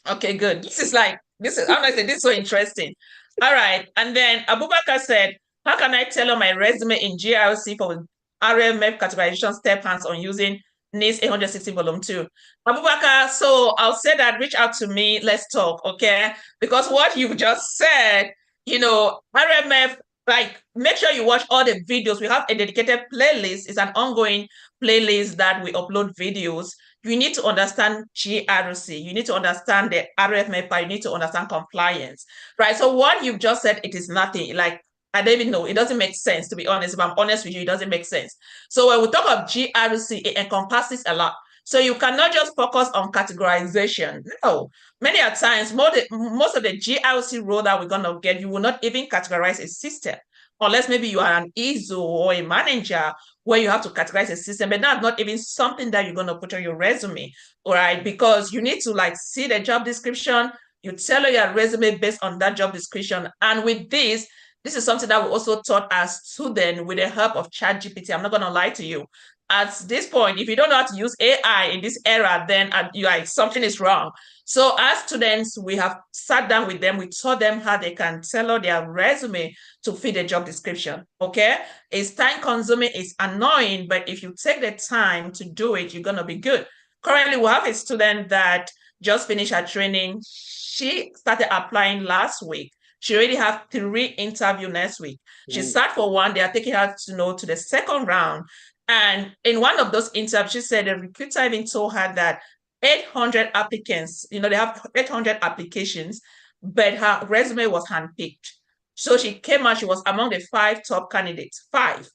Okay, good. This is honestly, this is so interesting. All right. And then Abubakar said, how can I tailor my resume in GRC for RMF categorization step hands on using NIST 860 volume 2? Abubakar, so I'll say that reach out to me, let's talk, okay? Because what you just said, RMF, like make sure you watch all the videos. We have a dedicated playlist. It's an ongoing playlist that we upload videos. You need to understand GRC. You need to understand the RFMP. You need to understand compliance, right? So what you've just said, it is nothing. Like, I don't even know. It doesn't make sense, to be honest. If I'm honest with you, it doesn't make sense. So when we talk about GRC, it encompasses a lot. So you cannot just focus on categorization. No, many a times, most of the GRC role that we're going to get, you will not even categorize a system. Unless maybe you are an ISO or a manager where you have to categorize a system, but that's not even something that you're going to put on your resume, all right? Because you need to like see the job description, you tailor your resume based on that job description. And with this is something that we also taught as students with the help of ChatGPT. I'm not going to lie to you. At this point, if you don't know how to use AI in this era, then you like something is wrong. So as students, we have sat down with them. We taught them how they can tailor their resume to fit the job description. Okay, it's time consuming, it's annoying, but if you take the time to do it, you're gonna be good. Currently, we have a student that just finished her training. She started applying last week. She already have 3 interviews next week. She
Nice.
sat for one. They are taking her to the second round. And in one of those interviews, she said the recruiter even told her that 800 applicants, they have 800 applications, but her resume was handpicked. So she came out, she was among the 5 top candidates, five,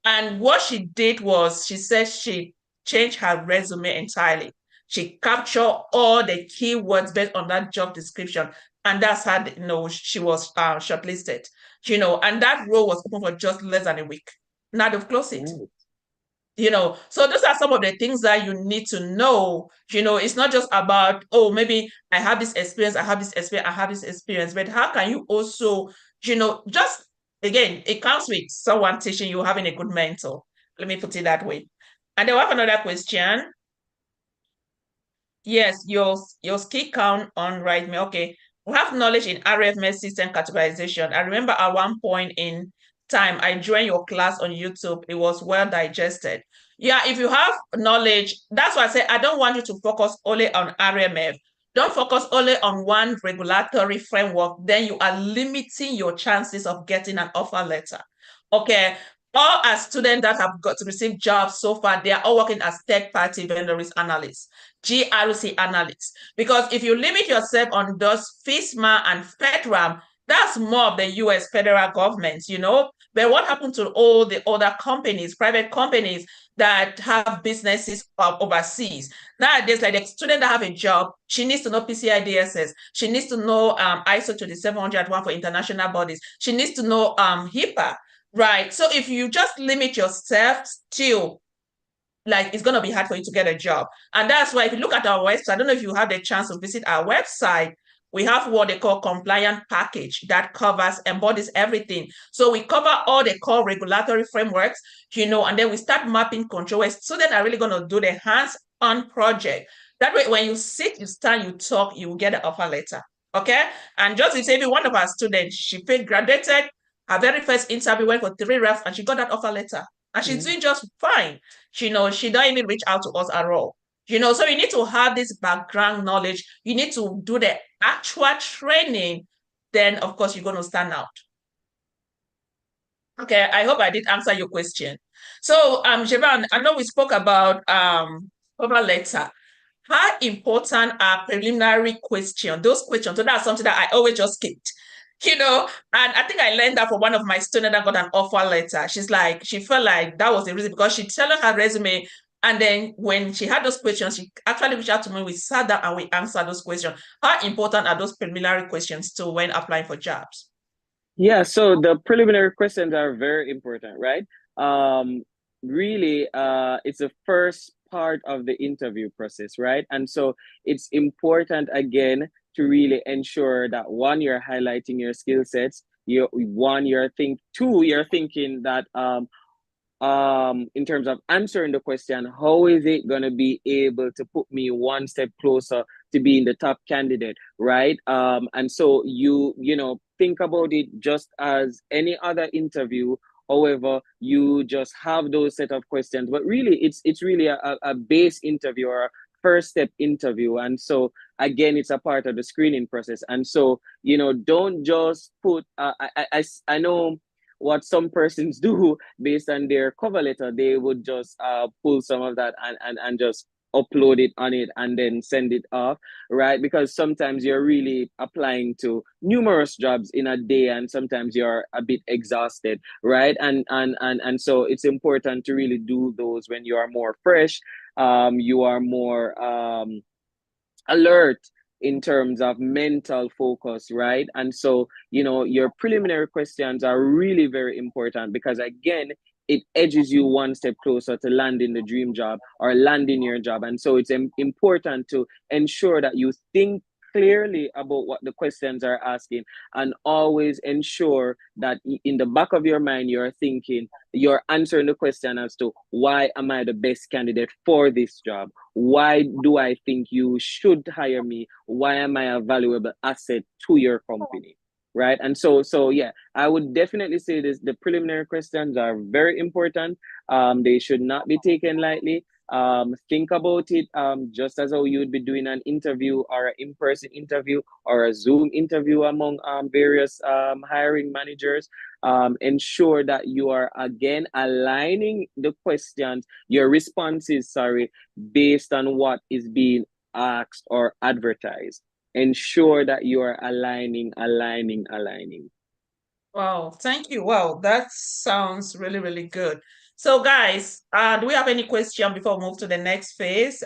and what she did was she said she changed her resume entirely. She captured all the keywords based on that job description. And that's how, she was shortlisted, and that role was open for just less than a week. Now they've closed it.
Nice.
So those are some of the things that you need to know. It's not just about, oh, maybe I have this experience, I have this experience, I have this experience, but how can you also, just again, it comes with someone teaching you, having a good mentor. Let me put it that way. And then we have another question. Yes, your skill count on right me. Okay. We have knowledge in RFMS system categorization. I remember at one point in time, I joined your class on YouTube. It was well digested. Yeah, if you have knowledge, that's why I say I don't want you to focus only on RMF. Don't focus only on one regulatory framework, then you are limiting your chances of getting an offer letter. Okay. All our students that have got to receive jobs so far, they are all working as third-party vendor risk analysts, GRC analysts. Because if you limit yourself on those FISMA and FedRAM, that's more of the US federal government, you know. But what happened to all the other companies, private companies that have businesses overseas? Nowadays, like the student that have a job, she needs to know PCI DSS. She needs to know ISO 2701 for international bodies. She needs to know HIPAA, right? So if you just limit yourself still, like it's going to be hard for you to get a job. And that's why if you look at our website, I don't know if you have the chance to visit our website, we have what they call compliant package that covers, embodies everything. So we cover all the core regulatory frameworks, you know, and then we start mapping control where students are really going to do the hands-on project. That way, when you sit, you stand, you talk, you will get an offer letter. Okay. And just to say, maybe one of our students, she graduated, her very first interview went for 3 reps and she got that offer letter. And she's doing just fine. She knows she don't even reach out to us at all. You know, so you need to have this background knowledge. You need to do the actual training. Then, of course, you're going to stand out. Okay, I hope I did answer your question. So, Jevan, I know we spoke about cover letter. How important are preliminary questions? Those questions, so that's something that I always just skipped, you know. And I think I learned that from one of my students that got an offer letter. She's like, she felt like that was the reason because she tell her resume. And then when she had those questions, she actually reached out to me. We sat down and we answered those questions. How important are those preliminary questions to when applying for jobs?
Yeah, so the preliminary questions are very important, right? Um, Really, it's the first part of the interview process, right? And so it's important again to really ensure that one, you're highlighting your skill sets. You're thinking that in terms of answering the question, how is it going to be able to put me one step closer to being the top candidate, right? And so you know, think about it just as any other interview. However, you just have those set of questions, but really it's really a base interview or a first step interview. And so again, it's a part of the screening process. And so, you know, don't just put I know what some persons do based on their cover letter. They would just pull some of that and just upload it on it and then send it off, right? Because sometimes you're really applying to numerous jobs in a day and sometimes you're a bit exhausted, right? And so it's important to really do those when you are more fresh, you are more alert in terms of mental focus, right? And so, you know, your preliminary questions are really very important because, again, it edges you one step closer to landing the dream job or landing your job. And so it's important to ensure that you think clearly about what the questions are asking and always ensure that in the back of your mind, you're thinking, you're answering the question as to why am I the best candidate for this job? Why do I think you should hire me? Why am I a valuable asset to your company? Right. And so yeah, I would definitely say this, the preliminary questions are very important. They should not be taken lightly. Think about it just as how you would be doing an interview or an in-person interview or a Zoom interview among various hiring managers. Ensure that you are again aligning the questions, your responses, sorry, based on what is being asked or advertised. Ensure that you are aligning.
Wow, thank you. Wow, that sounds really, really good. So, guys, do we have any question before we move to the next phase?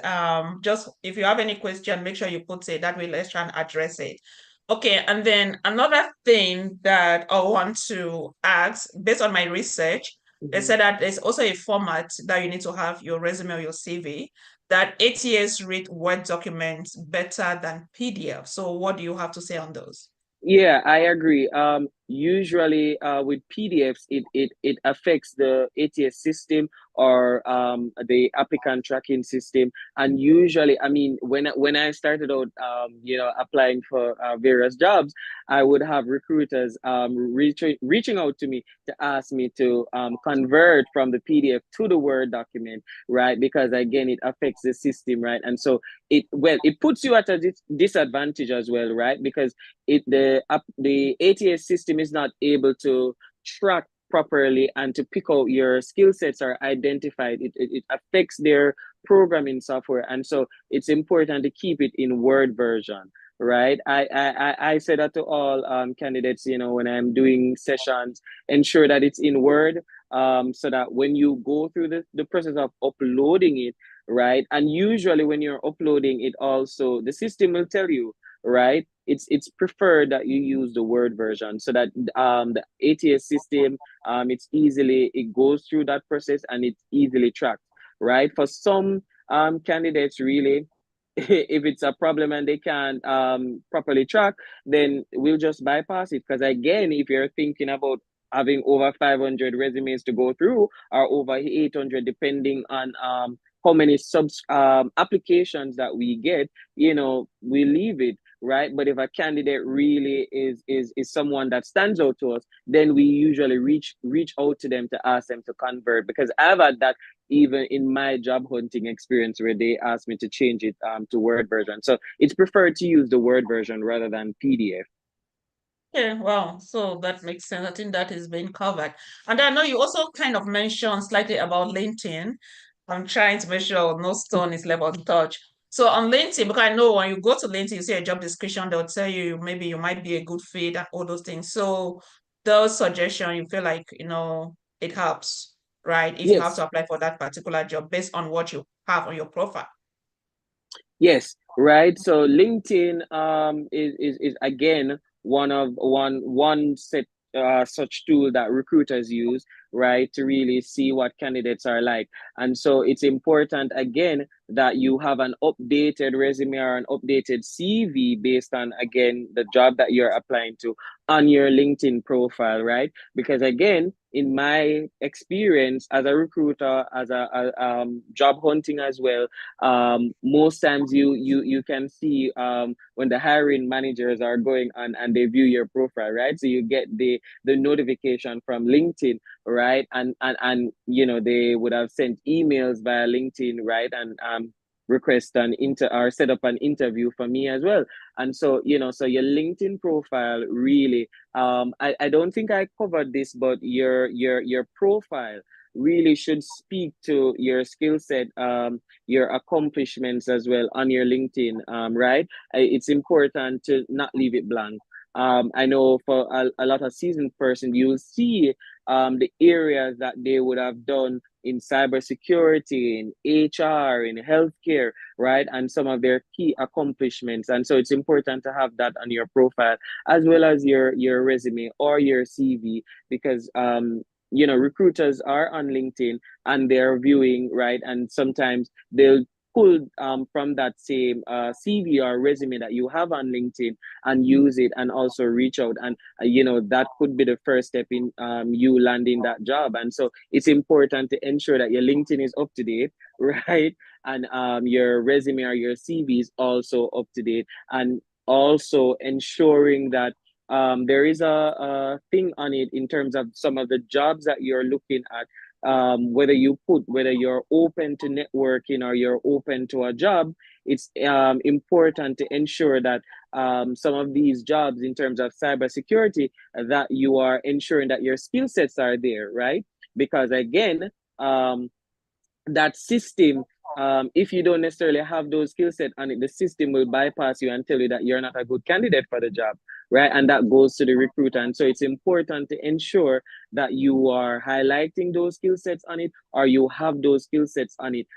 Just if you have any question, make sure you put it. That way, let's try and address it. Okay, and then another thing that I want to ask, based on my research, they
Mm-hmm.
said that there's also a format that you need to have your resume or your CV, that ATS read Word documents better than PDF. So, what do you have to say on those?
Yeah, I agree. usually with PDFs, it affects the ATS system or the applicant tracking system. And usually, I mean, when I started out, applying for various jobs, I would have recruiters reaching out to me to ask me to convert from the PDF to the Word document, right? Because again, it affects the system, right? And so it puts you at a disadvantage as well, right? Because the ATS system is not able to track properly and to pick out your skill sets are identified. It affects their programming software, and so it's important to keep it in Word version, right? I say that to all candidates, when I'm doing sessions, ensure that it's in Word, so that when you go through the process of uploading it, right? And usually when you're uploading it, also the system will tell you, right? It's preferred that you use the Word version so that the ATS system, it goes through that process and it's easily tracked, right? For some candidates, really, if it's a problem and they can't properly track, then we'll just bypass it. Because again, if you're thinking about having over 500 resumes to go through or over 800, depending on how many subs applications that we get, we leave it, right? But if a candidate really is someone that stands out to us, then we usually reach out to them to ask them to convert. Because I've had that even in my job hunting experience where they asked me to change it to Word version. So it's preferred to use the Word version rather than PDF.
Yeah, wow. So that makes sense. I think that is being covered. And I know you also kind of mentioned slightly about LinkedIn. I'm trying to make sure no stone is left untouched. So on LinkedIn, because I know when you go to LinkedIn, you see a job description, they'll tell you maybe you might be a good fit and all those things. So those suggestions, you feel like, it helps, right? If you have
Yes.
to apply for that particular job based on what you have on your profile.
Yes, right. So LinkedIn is again one set such tool that recruiters use, right, to really see what candidates are like. And so it's important again that you have an updated resume or an updated CV based on again the job that you're applying to on your LinkedIn profile, right? Because again, in my experience as a recruiter, as a job hunting as well, most times you can see when the hiring managers are going on and they view your profile, right? So you get the notification from LinkedIn, right? And they would have sent emails via LinkedIn, right? And request an inter or set up an interview for me as well. And so so your LinkedIn profile really, I don't think I covered this, but your profile really should speak to your skill set, your accomplishments as well on your LinkedIn, right? It's important to not leave it blank. I know for a lot of seasoned person, you'll see the areas that they would have done in cybersecurity, in HR, in healthcare, right? And some of their key accomplishments. And so it's important to have that on your profile as well as your resume or your CV, because recruiters are on LinkedIn and they're viewing, right? And sometimes they'll pull from that same CV or resume that you have on LinkedIn and use it and also reach out. And, that could be the first step in you landing that job. And so it's important to ensure that your LinkedIn is up to date, right? And your resume or your CV is also up to date. And also ensuring that there is a thing on it in terms of some of the jobs that you're looking at, whether you're open to networking or you're open to a job. It's important to ensure that some of these jobs in terms of cybersecurity, that you are ensuring that your skill sets are there, right? Because again, that system, if you don't necessarily have those skill set on it, the system will bypass you and tell you that you're not a good candidate for the job, right? And that goes to the recruiter. And so it's important to ensure that you are highlighting those skill sets on it, or you have those skill sets on it.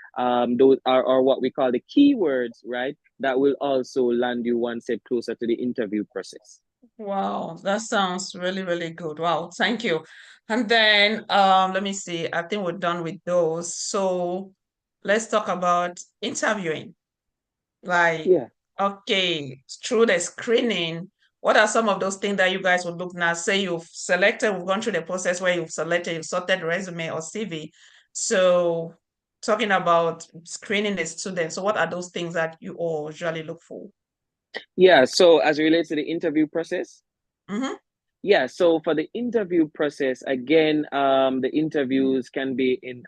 Those are what we call the keywords, right? That will also land you one step closer to the interview process.
Wow, that sounds really, really good. Wow, thank you. And then let me see. I think we're done with those. So let's talk about interviewing. Like,
Yeah.
okay, through the screening, what are some of those things that you guys would look now? Say you've selected, we've gone through the process where you've selected, you've sorted resume or CV. So talking about screening a student, so what are those things that you all usually look for?
Yeah, so as it relates to the interview process,
Mm-hmm.
yeah, so for the interview process, again, the interviews can be in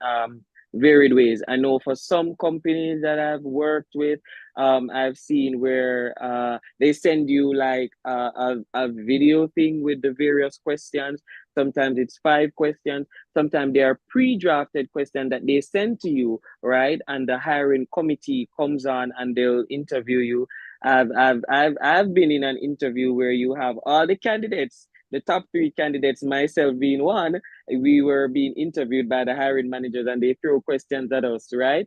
varied ways. I know for some companies that I've worked with, I've seen where they send you like a video thing with the various questions. Sometimes it's 5 questions. Sometimes they are pre-drafted questions that they send to you, right? And the hiring committee comes on and they'll interview you. I've been in an interview where you have all the candidates, the top 3 candidates, myself being one. We were being interviewed by the hiring managers and they throw questions at us, right?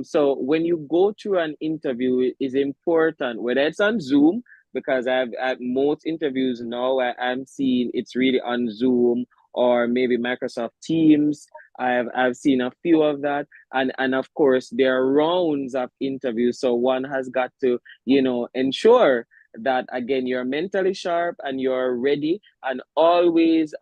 So when you go through an interview, it is important, whether it's on Zoom, because I've at most interviews now, I'm seeing it's really on Zoom or maybe Microsoft Teams. I've seen a few of that. And of course there are rounds of interviews. So one has got to, ensure that again you're mentally sharp and you're ready, and always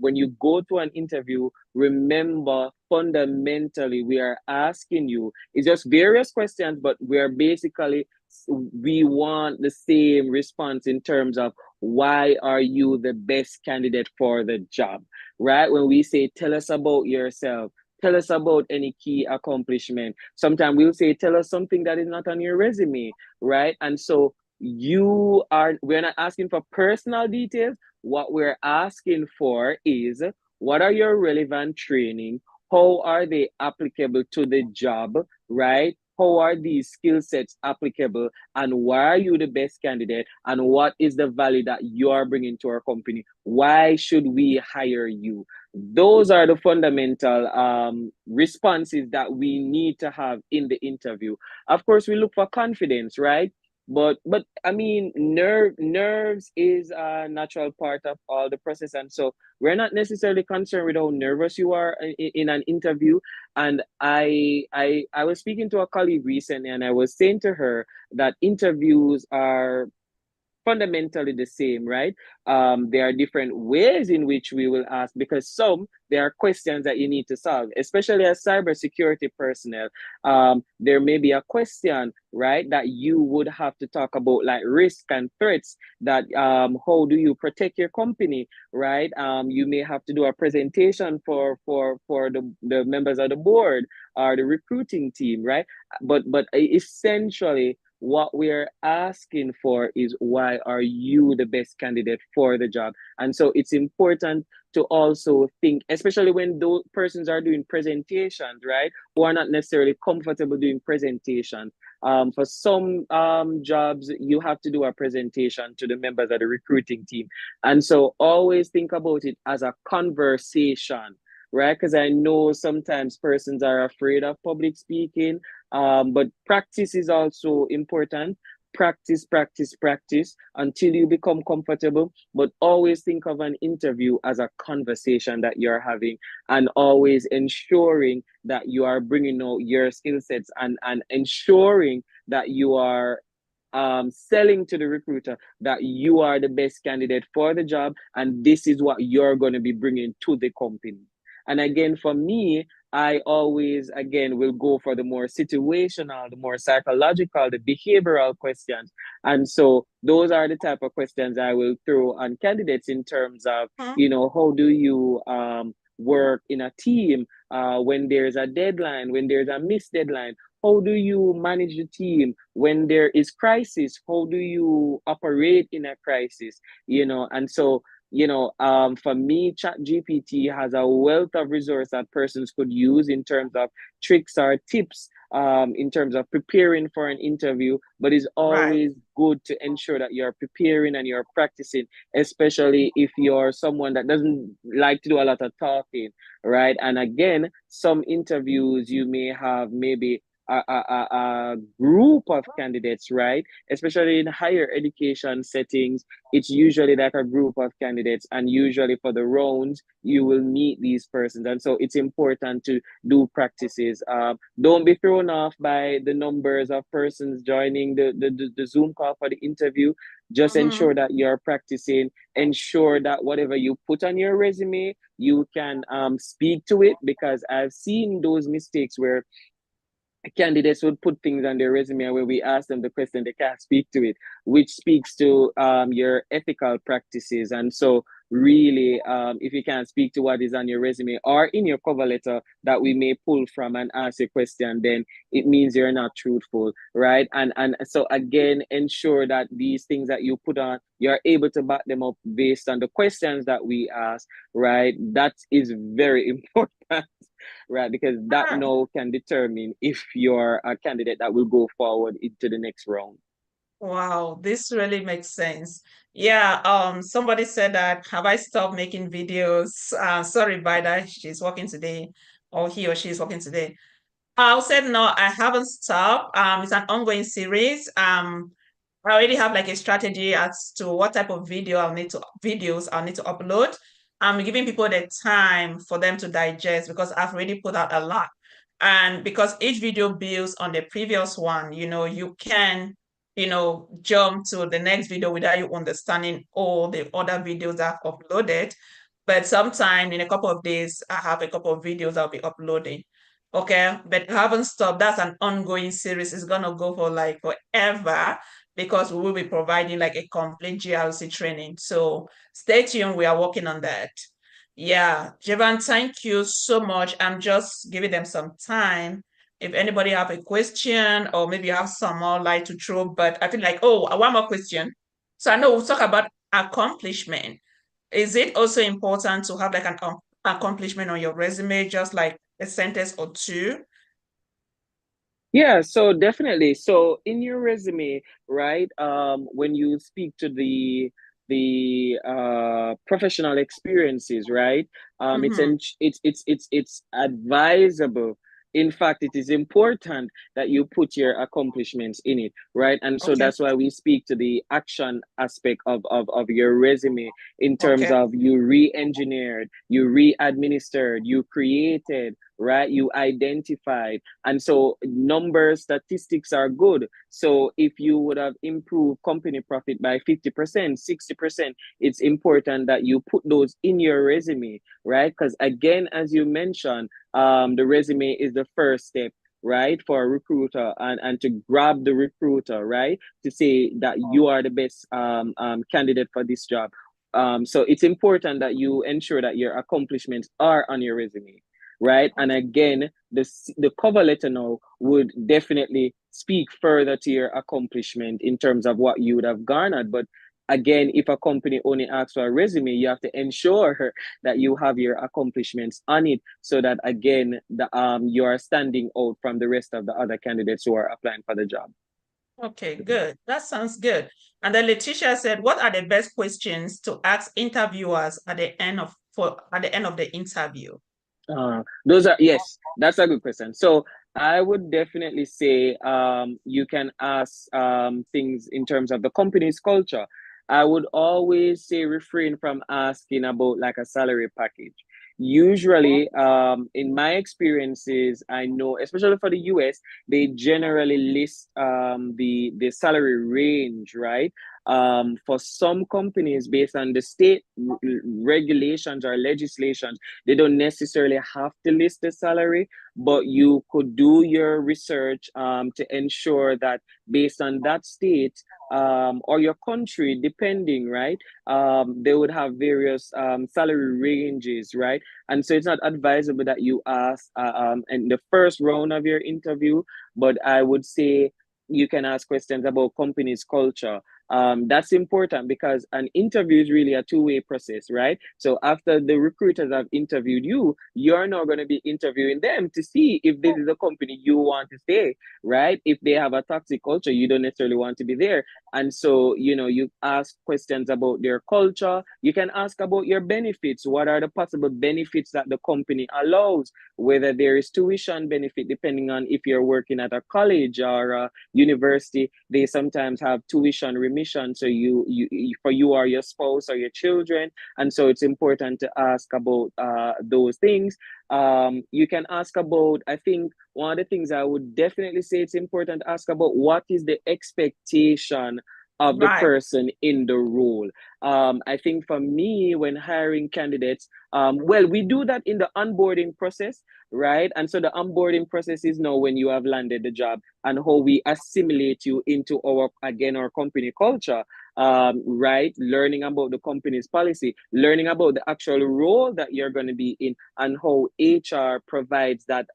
when you go to an interview, remember fundamentally we are asking you, it's just various questions, but we're basically, we want the same response in terms of why are you the best candidate for the job, right? When we say tell us about yourself, tell us about any key accomplishment, sometimes we'll say tell us something that is not on your resume, right? And so we're not asking for personal details. What we're asking for is what are your relevant training? How are they applicable to the job, right? How are these skill sets applicable? And why are you the best candidate? And what is the value that you are bringing to our company? Why should we hire you? Those are the fundamental responses that we need to have in the interview. Of course, we look for confidence, right? But I mean, nerves is a natural part of all the process, and so we're not necessarily concerned with how nervous you are in an interview. And I was speaking to a colleague recently, and I was saying to her that interviews are fundamentally the same, right? There are different ways in which we will ask, because there are questions that you need to solve, especially as cybersecurity personnel. There may be a question, right, that you would have to talk about, like risk and threats. That how do you protect your company, right? You may have to do a presentation for the members of the board or the recruiting team, right? But essentially what we're asking for is why are you the best candidate for the job. And so it's important to also think, especially when those persons are doing presentations, right, who are not necessarily comfortable doing presentations. For some jobs you have to do a presentation to the members of the recruiting team, and so always think about it as a conversation, right? Because I know sometimes persons are afraid of public speaking, but practice is also important. Practice, practice, practice until you become comfortable. But always think of an interview as a conversation that you're having, and always ensuring that you are bringing out your skill sets, and ensuring that you are selling to the recruiter that you are the best candidate for the job, and this is what you're going to be bringing to the company. And again, for me, I always, again, will go for the more situational, the more psychological, the behavioral questions. And so those are the type of questions I will throw on candidates in terms of,
Hmm.
how do you work in a team when there's a deadline, when there's a missed deadline? How do you manage the team when there is crisis? How do you operate in a crisis? And so for me, chat gpt has a wealth of resource that persons could use in terms of tricks or tips, in terms of preparing for an interview. But it's
Right.
always good to ensure that you're preparing and you're practicing, especially if you're someone that doesn't like to do a lot of talking, right? And again, some interviews you may have maybe a group of candidates, right? Especially in higher education settings, it's usually like a group of candidates, and usually for the rounds, you will meet these persons. And so it's important to do practices. Don't be thrown off by the numbers of persons joining the Zoom call for the interview. Just
Mm-hmm.
ensure that you're practicing, ensure that whatever you put on your resume, you can speak to it, because I've seen those mistakes where candidates would put things on their resume where we ask them the question, they can't speak to it, which speaks to your ethical practices. And so, really, if you can't speak to what is on your resume or in your cover letter that we may pull from and ask a question, then it means you're not truthful, right? And so again, ensure that these things that you put on, you're able to back them up based on the questions that we ask, right? That is very important, right? Because that
Ah,
now can determine if you're a candidate that will go forward into the next round.
wow, this really makes sense. Yeah, somebody said that have I stopped making videos? Sorry, Bida, she's working today, or he or she is working today. I said no, I haven't stopped. It's an ongoing series. I already have like a strategy as to what type of videos I'll need to upload. I'm giving people the time for them to digest because I've already put out a lot. And because each video builds on the previous one, you can, jump to the next video without you understanding all the other videos I've uploaded. But sometime in a couple of days, I have a couple of videos I'll be uploading. Okay, but I haven't stopped. That's an ongoing series. It's gonna go for like forever because we will be providing like a complete GRC training. So stay tuned. We are working on that. Yeah, Jevan, thank you so much. I'm just giving them some time. If anybody have a question or maybe you have some more light to throw, but I feel like, oh, one more question. So I know we'll talk about accomplishment. Is it also important to have like an accomplishment on your resume, just like a sentence or two?
Yeah, so definitely. So in your resume, right, when you speak to the professional experiences, right,
Mm-hmm.
it's advisable. In fact, it is important that you put your accomplishments in it, right? And so
Okay.
that's why we speak to the action aspect of your resume, in terms
Okay.
of you re-engineered, you re-administered, you created, right? You identified. And so numbers, statistics are good. So if you would have improved company profit by 50%, 60%, it's important that you put those in your resume, right? Because again, as you mentioned, the resume is the first step, right, for a recruiter, and to grab the recruiter, right, to say that you are the best candidate for this job. So it's important that you ensure that your accomplishments are on your resume, right? And again, the cover letter now would definitely speak further to your accomplishment in terms of what you would have garnered. But again, if a company only asks for a resume, you have to ensure that you have your accomplishments on it, so that again, you are standing out from the rest of the other candidates who are applying for the job.
Okay, good. That sounds good. And then Letitia said, what are the best questions to ask interviewers at the end of the interview?
Those are, yes, that's a good question. So I would definitely say you can ask things in terms of the company's culture. I would always say refrain from asking about like a salary package. Usually, in my experiences, I know, especially for the US, they generally list the salary range, right? For some companies, based on the state regulations or legislations, they don't necessarily have to list the salary, but you could do your research to ensure that based on that state or your country, depending, right? They would have various salary ranges, right? And so it's not advisable that you ask in the first round of your interview, but I would say you can ask questions about company's culture. That's important because an interview is really a two-way process, right? So after the recruiters have interviewed you, you're now going to be interviewing them to see if this is a company you want to stay, right? If they have a toxic culture, you don't necessarily want to be there. And so, you ask questions about their culture. You can ask about your benefits. What are the possible benefits that the company allows? Whether there is tuition benefit, depending on if you're working at a college or a university, they sometimes have tuition remission. So for you or your spouse or your children. And so it's important to ask about those things. You can ask about, I think one of the things I would definitely say it's important to ask about, what is the expectation of the
Right,
person in the role. I think for me, when hiring candidates, well, we do that in the onboarding process, right? And so the onboarding process is now when you have landed the job and how we assimilate you into our company culture, right? Learning about the company's policy, learning about the actual role that you're going to be in, and how HR provides that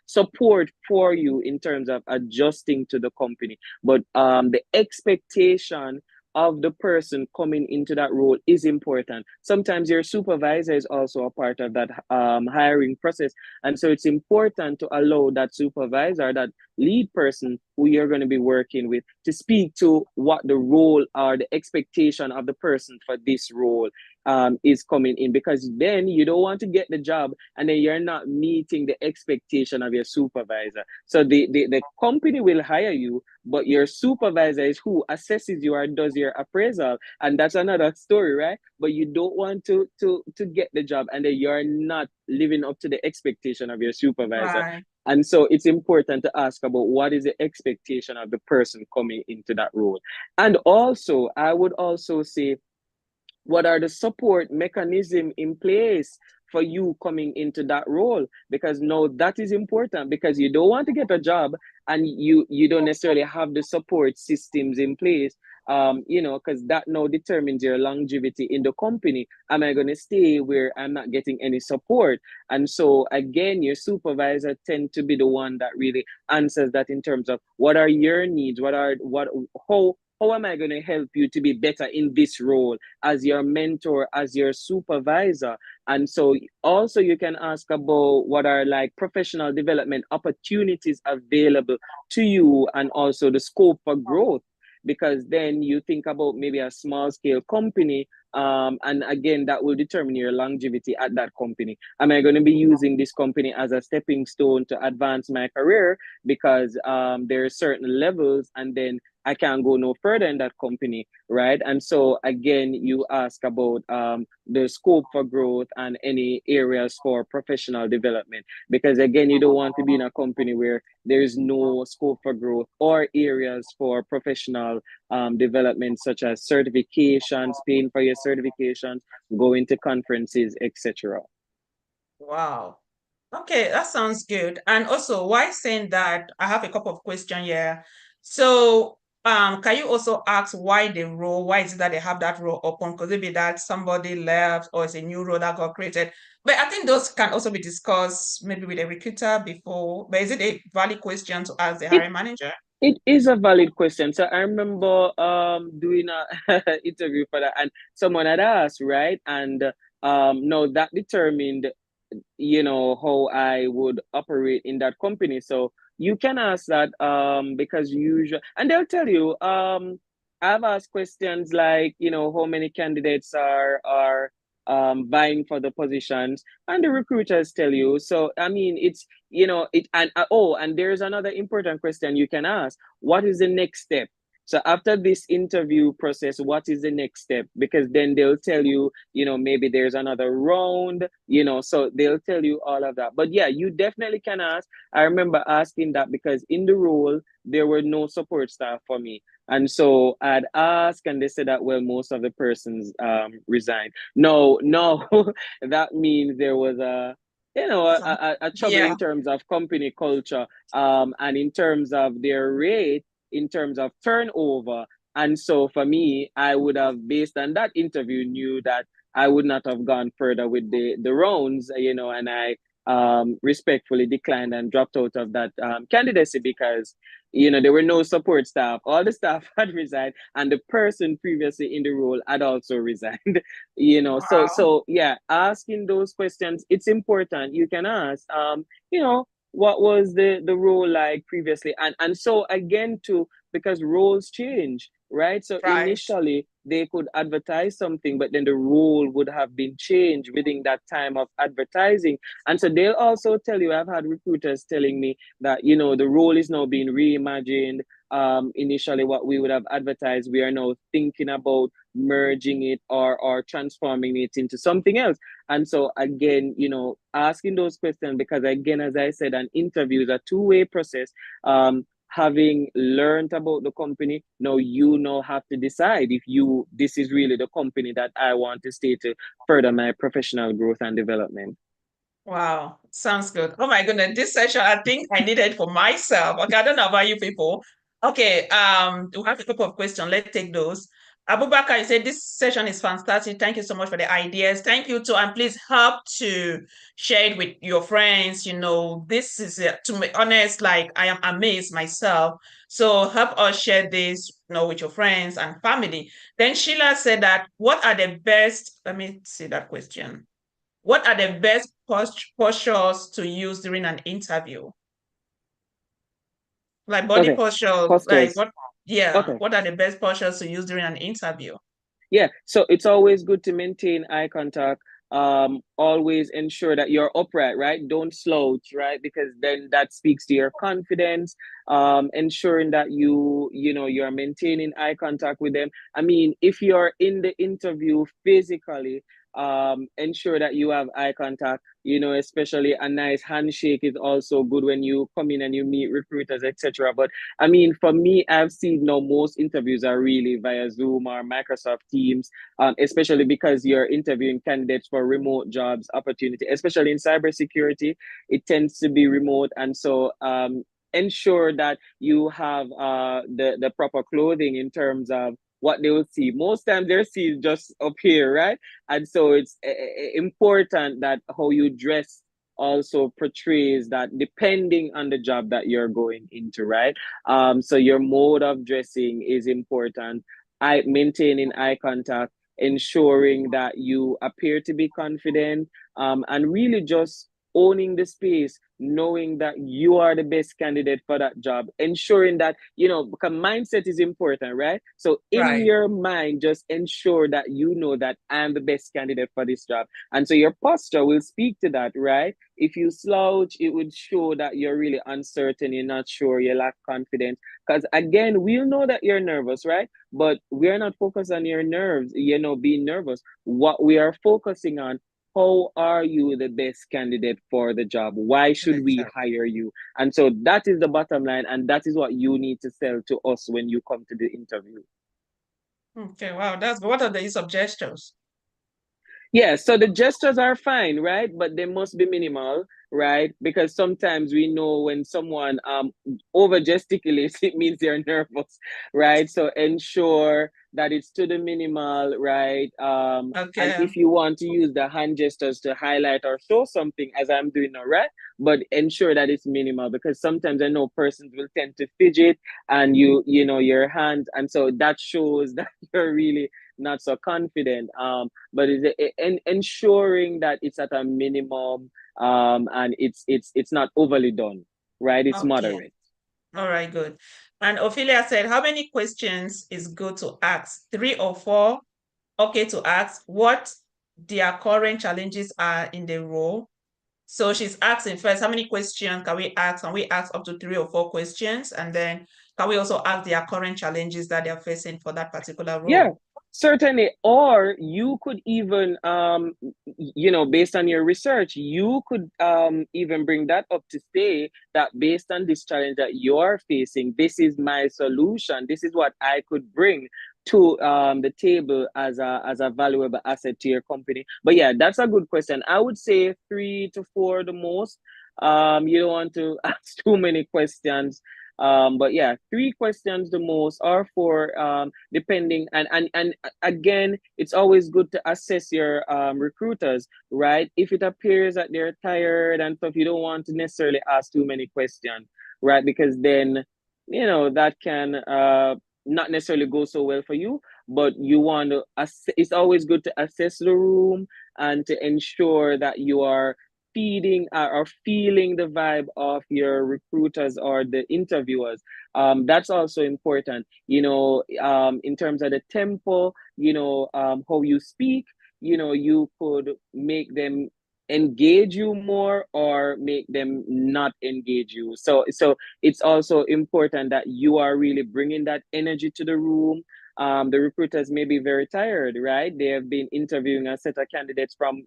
support for you in terms of adjusting to the company. But the expectation of the person coming into that role is important. Sometimes your supervisor is also a part of that hiring process. And so it's important to allow that supervisor, that lead person who you're going to be working with, to speak to what the role or the expectation of the person for this role is coming in, because then you don't want to get the job and then you're not meeting the expectation of your supervisor. So the company will hire you, but your supervisor is who assesses you or does your appraisal, and that's another story, right? But you don't want to get the job and then you're not living up to the expectation of your supervisor.
right.
And so it's important to ask about what is the expectation of the person coming into that role. And also, I would also say, what are the support mechanism in place for you coming into that role? Because no, that is important, because you don't want to get a job and you don't necessarily have the support systems in place. Because that now determines your longevity in the company. Am I going to stay where I'm not getting any support? And so again, your supervisor tend to be the one that really answers that in terms of what are your needs, how am I going to help you to be better in this role as your mentor, as your supervisor? And so also you can ask about what are like professional development opportunities available to you, and also the scope for growth. Because then you think about maybe a small scale company, and again, that will determine your longevity at that company. Am I going to be using this company as a stepping stone to advance my career? Because there are certain levels, and then I can't go no further in that company, right? And so again, you ask about the scope for growth and any areas for professional development, because again, you don't want to be in a company where there is no scope for growth or areas for professional development, such as certifications, paying for your certifications, going to conferences, etc.
Wow. Okay, that sounds good. And also, why saying that, I have a couple of questions here. So, can you also ask why the role, why is it that they have that role open? Could it be that somebody left or it's a new role that got created? But I think those can also be discussed maybe with a recruiter before. But is it a valid question to ask the
It
hiring manager?
It is a valid question. So I remember doing a interview for that, and someone had asked, right? And no, that determined, how I would operate in that company. So you can ask that, because usually, and they'll tell you, I've asked questions like, how many candidates are vying for the positions, and the recruiters tell you. So I mean, it's, it, and and there's another important question you can ask: what is the next step? So after this interview process, what is the next step? Because then they'll tell you, maybe there's another round, so they'll tell you all of that. But yeah, you definitely can ask. I remember asking that because in the role, there were no support staff for me. And so I'd ask, and they said that, well, most of the persons resigned. No, no, that means there was a trouble
Yeah.
in terms of company culture, and in terms of their rate, in terms of turnover. And so for me, I would have, based on that interview, knew that I would not have gone further with the rounds, and I respectfully declined and dropped out of that candidacy, because there were no support staff. All the staff had resigned, and the person previously in the role had also resigned.
Wow.
So yeah, asking those questions, it's important. You can ask, what was the role like previously, and so again, to because roles change, right? So
Right.
initially they could advertise something, but then the role would have been changed within that time of advertising. And so they'll also tell you, I've had recruiters telling me that, the role is now being reimagined. Initially what we would have advertised, we are now thinking about merging it or transforming it into something else. And so again, asking those questions, because again, as I said, an interview is a two-way process. Having learned about the company, now you now have to decide if this is really the company that I want to stay to further my professional growth and development.
Wow, sounds good. Oh my goodness, this session I think I needed for myself. Okay, I don't know about you people. Okay, we have a couple of questions. Let's take those. Abubakar, you said this session is fantastic. Thank you so much for the ideas. Thank you too, and please help to share it with your friends. This is to be honest, like I am amazed myself. So help us share this, with your friends and family. Then Sheila said that what are the best? Let me see that question. What are the best postures to use during an interview? Like body
Okay,
posture, like
postures.
what? Yeah,
Okay.
what are the best postures to use during an interview?
Yeah, so it's always good to maintain eye contact. Always ensure that you're upright, right? Don't slouch, right? Because then that speaks to your confidence. Ensuring that you're maintaining eye contact with them. I mean, if you're in the interview physically, ensure that you have eye contact. Especially a nice handshake is also good when you come in and you meet recruiters, etc. But I mean, for me, I've seen now most interviews are really via Zoom or Microsoft Teams, especially because you're interviewing candidates for remote jobs opportunity, especially in cybersecurity. It tends to be remote, and so ensure that you have the proper clothing in terms of what they will see. Most times they're seen just up here, right? And so it's important that how you dress also portrays that depending on the job that you're going into, right? So your mode of dressing is important. Maintaining eye contact, ensuring that you appear to be confident, and really just owning the space, knowing that you are the best candidate for that job, ensuring that, because mindset is important, right? So in
Right.
your mind, just ensure that you know that I'm the best candidate for this job. And so your posture will speak to that, right? If you slouch, it would show that you're really uncertain, you're not sure, you lack confidence. Because again, we'll know that you're nervous, right? But we're not focused on your nerves, being nervous. What we are focusing on, how are you the best candidate for the job? Why should
Good
we
job.
hire you? And so that is the bottom line, and that is what you need to sell to us when you come to the interview.
Okay, wow, that's good. What are the use of gestures?
Yeah, so the gestures are fine, right? But they must be minimal, right? Because sometimes we know when someone over gesticulates, it means they're nervous, right? So ensure that it's to the minimal, right? And
Okay.
if you want to use the hand gestures to highlight or show something, as I'm doing now, right? But ensure that it's minimal, because sometimes I know persons will tend to fidget and your hands, and so that shows that you're really not so confident. But ensuring that it's at a minimum, and it's not overly done, right? It's
Okay.
moderate.
All right, good. And Ophelia said, how many questions is good to ask? 3 or 4? Okay to ask what their current challenges are in the role. So she's asking first, how many questions can we ask? Can we ask up to 3 or 4 questions? And then can we also ask their current challenges that they're facing for that particular
Yeah,
role?
certainly. Or you could even, based on your research, you could even bring that up to say that based on this challenge that you're facing, this is my solution. This is what I could bring to the table as a valuable asset to your company. But yeah, that's a good question. I would say 3 to 4 the most. You don't want to ask too many questions. But yeah, 3 questions the most, or 4, depending. And again, it's always good to assess your recruiters, right? If it appears that they're tired and stuff, you don't want to necessarily ask too many questions, right? Because then, that can not necessarily go so well for you. But you want to it's always good to assess the room and to ensure that you are feeding or feeling the vibe of your recruiters or the interviewers. That's also important, in terms of the tempo, how you speak, you could make them engage you more or make them not engage you. So it's also important that you are really bringing that energy to the room. The recruiters may be very tired, right? They have been interviewing a set of candidates from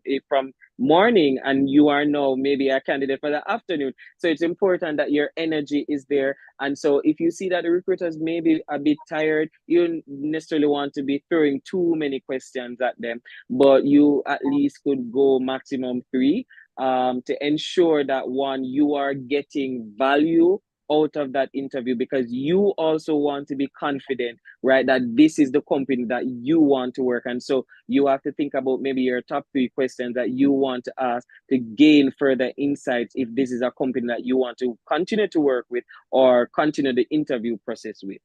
morning, and you are now maybe a candidate for the afternoon. So it's important that your energy is there. And so if you see that the recruiters may be a bit tired, you don't necessarily want to be throwing too many questions at them, but you at least could go maximum three, to ensure that one, you are getting value out of that interview, because you also want to be confident, right, that this is the company that you want to work. And so you have to think about maybe your top three questions that you want to ask to gain further insights if this is a company that you want to continue to work with or continue the interview process with.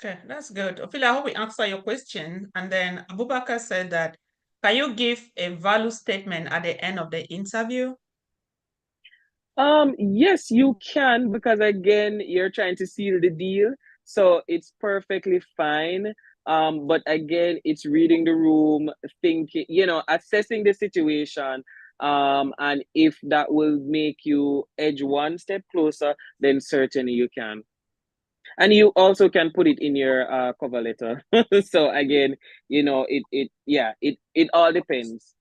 Okay, that's good. Ophelia, I hope we answer your question. And then Abubakar said that, can you give a value statement at the end of the interview?
Yes, you can, because again, you're trying to seal the deal, so it's perfectly fine. But again, it's reading the room, thinking, assessing the situation. And if that will make you edge one step closer, then certainly you can. And you also can put it in your cover letter. So again, it all depends.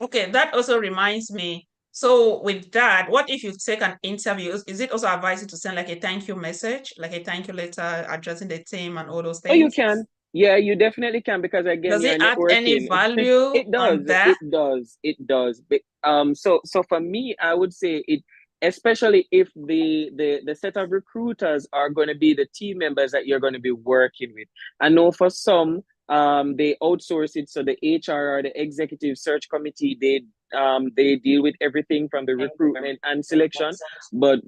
Okay, that also reminds me. So with that, what if you take an interview? Is it also advised to send like a thank you message, like a thank you letter addressing the team and all those
Oh, you
things?
can. Yeah, you definitely can, because again,
Does it
you're
add any
networking.
value
It does.
on that?
It does. It does. So for me, I would say it, especially if the set of recruiters are going to be the team members that you're going to be working with. I know for some, they outsource it, so the HR or the executive search committee, they deal with everything from the recruitment and selection. But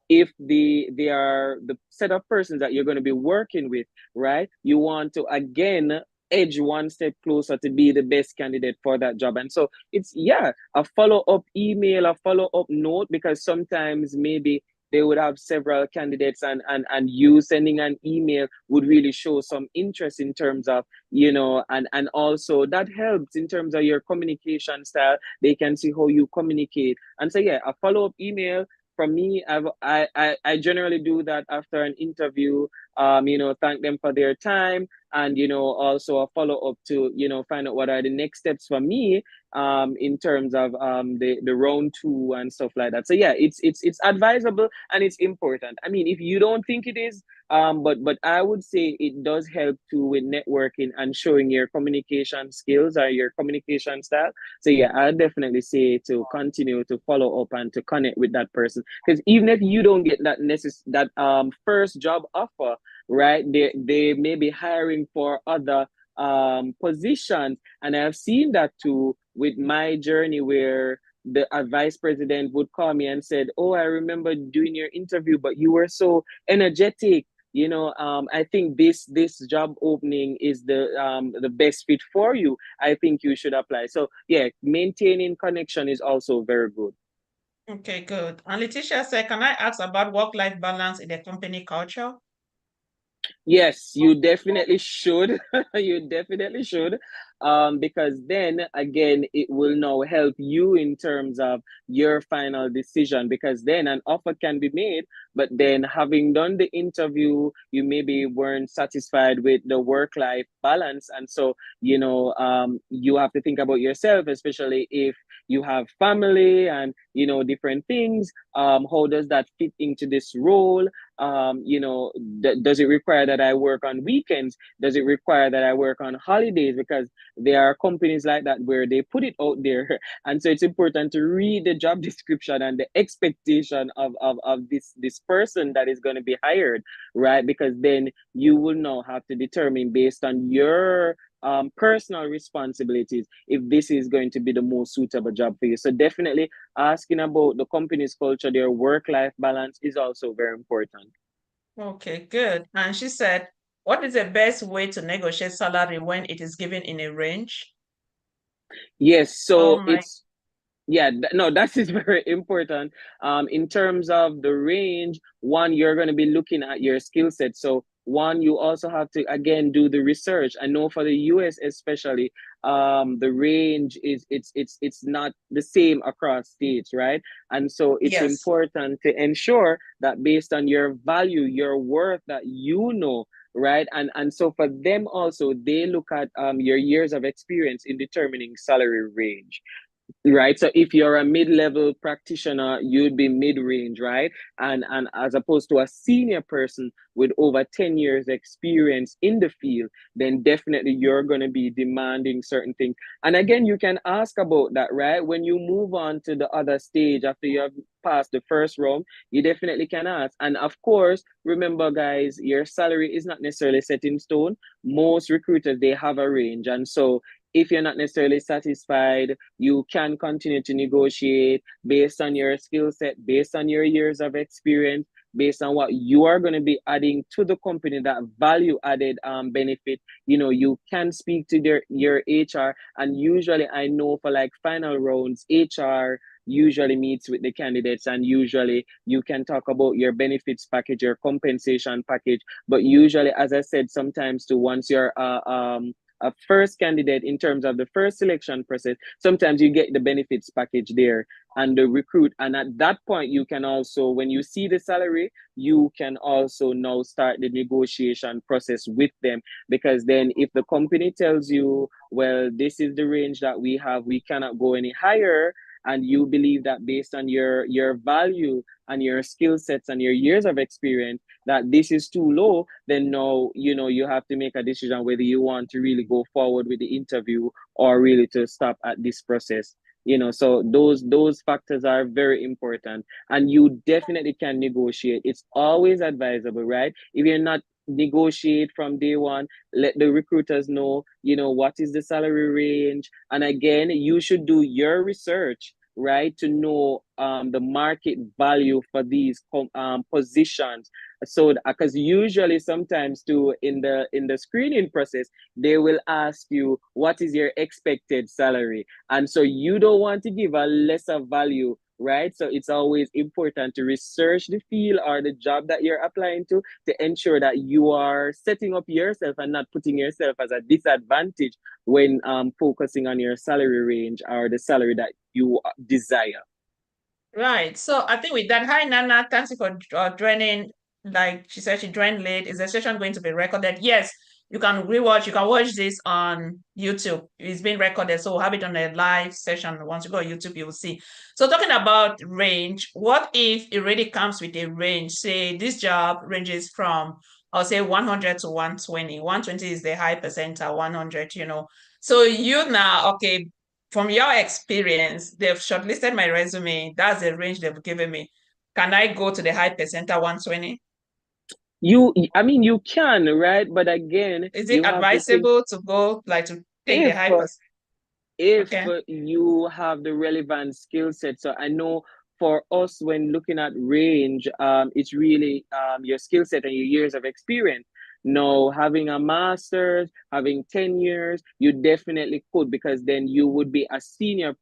if they are the set of persons that you're going to be working with, right? You want to again edge one step closer to be the best candidate for that job. And so it's, yeah, a follow-up email, a follow-up note, because sometimes maybe they would have several candidates, and you sending an email would really show some interest in terms of, and also that helps in terms of your communication style. They can see how you communicate. And so yeah, a follow-up email from me, I generally do that after an interview. Thank them for their time, and also a follow up to find out what are the next steps for me, in terms of the round two and stuff like that. So yeah, it's advisable and it's important. I mean, if you don't think it is, but I would say it does help too with networking and showing your communication skills or your communication style. So yeah, I definitely say to continue to follow up and to connect with that person, because even if you don't get that first job offer, right? They may be hiring for other positions, and I've seen that too with my journey, where the vice president would call me and said, "Oh, I remember doing your interview, but you were so energetic. I think this job opening is the best fit for you. I think you should apply." So yeah, maintaining connection is also very good.
Okay, good. And Letitia said, can I ask about work-life balance in the company culture?
Yes, you definitely should. You definitely should. Because then again, it will now help you in terms of your final decision. Because then an offer can be made, but then having done the interview, you maybe weren't satisfied with the work-life balance. And so, you have to think about yourself, especially if you have family and, different things. How does that fit into this role? Does it require that I work on weekends? Does it require that I work on holidays? Because there are companies like that where they put it out there. And so it's important to read the job description and the expectation of this person that is going to be hired, right? Because then you will now have to determine based on your personal responsibilities if this is going to be the most suitable job for you. So definitely asking about the company's culture, their work-life balance is also very important.
Okay, good. And she said, what is the best way to negotiate salary when it is given in a range?
Yes,
Oh
so
my,
it's Yeah, no, that is very important. In terms of the range, one, you're going to be looking at your skill set. So one, you also have to again do the research. I know for the US especially, the range is it's not the same across states, right? And so it's
Yes.
important to ensure that based on your value, your worth, that you know, right? And so for them also, they look at your years of experience in determining salary range. Right. So if you're a mid-level practitioner, you'd be mid-range, right? And as opposed to a senior person with over 10 years experience in the field, then definitely you're going to be demanding certain things. And again, you can ask about that, right? When you move on to the other stage after you have passed the first round, you definitely can ask. And of course, remember guys, your salary is not necessarily set in stone. Most recruiters, they have a range. And so if you're not necessarily satisfied, you can continue to negotiate based on your skill set, based on your years of experience, based on what you are going to be adding to the company, that value added benefit. You can speak to your HR. And usually, I know for like final rounds, HR usually meets with the candidates, and usually you can talk about your benefits package, your compensation package. But usually, as I said, sometimes too, once you're a first candidate in terms of the first selection process, sometimes you get the benefits package there and the recruit. And at that point, you can also, when you see the salary, you can also now start the negotiation process with them. Because then if the company tells you, well, this is the range that we have, we cannot go any higher, and you believe that based on your value and your skill sets and your years of experience, that this is too low, then no, you have to make a decision whether you want to really go forward with the interview or really to stop at this process. So those factors are very important, and you definitely can negotiate. It's always advisable, right? If you're not negotiate from day one, let the recruiters know, what is the salary range. And again, you should do your research, right, to know the market value for these positions. So because usually sometimes too, in the screening process, they will ask you what is your expected salary, and so you don't want to give a lesser value, right? So it's always important to research the field or the job that you're applying to ensure that you are setting up yourself and not putting yourself as a disadvantage when focusing on your salary range or the salary that you desire.
Right. So I think with that, hi Nana, thank you for joining. Like she said, she joined late. Is the session going to be recorded? Yes, you can rewatch. You can watch this on YouTube. It's being recorded, so we'll have it on a live session. Once you go on YouTube, you will see. So talking about range, what if it really comes with a range? Say this job ranges from, I'll say 100 to 120. 120 is the high percentile, 100. So you now, okay, from your experience, they've shortlisted my resume. That's the range they've given me. Can I go to the high percentile 120?
I mean, you can, right? But again,
Is it
you have to think,
advisable to go like to take the
if
high percent?
if
Okay.
you have the relevant skill set. So I know for us, when looking at range, it's really your skill set and your years of experience. No, having a master's, having 10 years, you definitely could, because then you would be a senior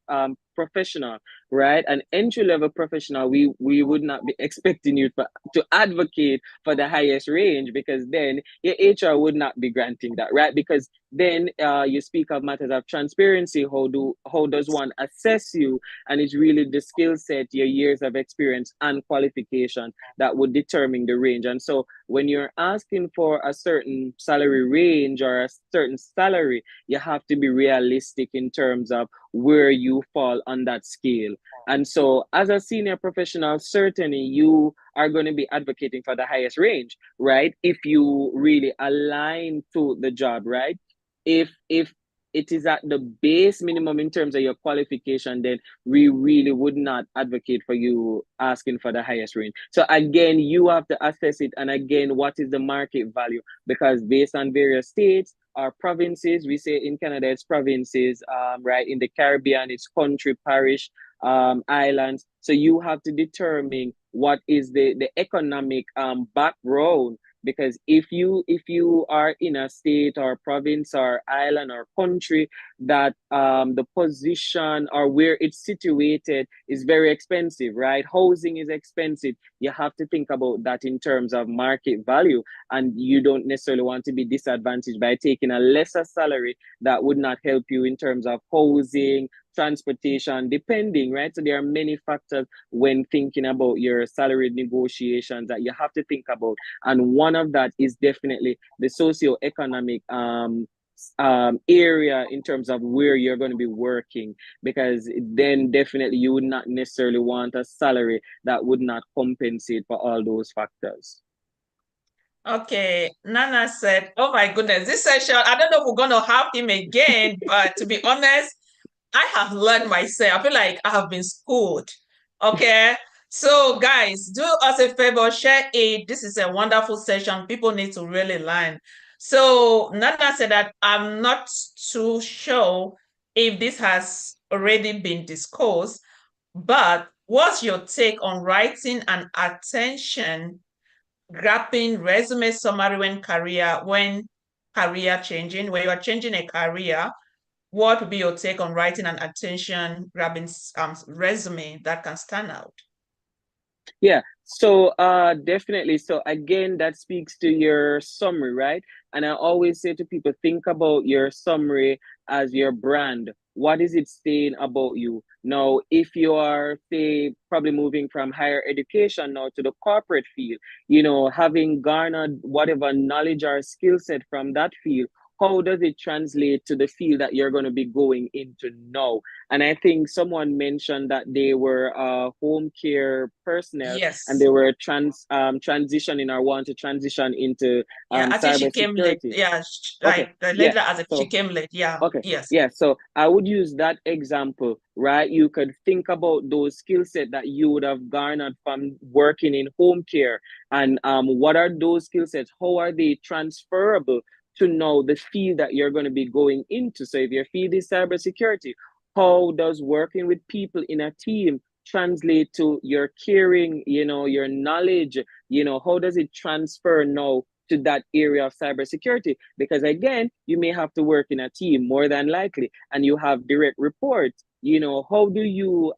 professional, right? An entry level professional, we would not be expecting you to advocate for the highest range, because then your HR would not be granting that, right? Because then you speak of matters of transparency. How does one assess you? And it's really the skill set, your years of experience and qualification that would determine the range. And so when you're asking for a certain salary range or a certain salary, you have to be realistic in terms of where you fall on that scale. And so as a senior professional, certainly you are going to be advocating for the highest range, right? If you really align to the job, right? If it is at the base minimum in terms of your qualification, then we really would not advocate for you asking for the highest range. So again, you have to assess it, and again, what is the market value? Because based on various states or provinces, we say in Canada it's provinces, right? In the Caribbean, it's country, parish, islands. So you have to determine what is the economic background because if you are in a state or province or island or country that the position or where it's situated is very expensive, right? Housing is expensive. You have to think about that in terms of market value, and you don't necessarily want to be disadvantaged by taking a lesser salary that would not help you in terms of housing, transportation, depending, right? So there are many factors when thinking about your salary negotiations that you have to think about. And one of that is definitely the socio-economic area in terms of where you're going to be working, because then definitely you would not necessarily want a salary that would not compensate for all those factors.
Okay, Nana said, "Oh my goodness, this session, I don't know if we're going to have him again, but to be honest, I have learned myself. I feel like I have been schooled. Okay. So, guys, do us a favor, share it. This is a wonderful session. People need to really learn. So, Nana said that I'm not too sure if this has already been discussed, but what's your take on writing an attention grabbing resume summary when career changing, when you are changing a career? What would be your take on writing an attention grabbing resume that can stand out?
Yeah. So definitely. So again, that speaks to your summary, right? And I always say to people, think about your summary as your brand. What is it saying about you? Now, if you are, say, probably moving from higher education now to the corporate field, having garnered whatever knowledge or skill set from that field, how does it translate to the field that you're going to be going into now? And I think someone mentioned that they were home care personnel and
Yes.
they were transitioning or want to transition into
Yeah, I think she came late.
cybersecurity.
Yeah,
Okay,
like the
yeah.
lady as if she
So
came late. Yeah,
okay.
yes.
Yeah. So I would use that example, right? You could think about those skill set that you would have garnered from working in home care. And what are those skill sets? How are they transferable to know the field that you're going to be going into? So if your field is cybersecurity, how does working with people in a team translate to your caring, your knowledge, how does it transfer now to that area of cybersecurity? Because again, you may have to work in a team more than likely, and you have direct reports. How do you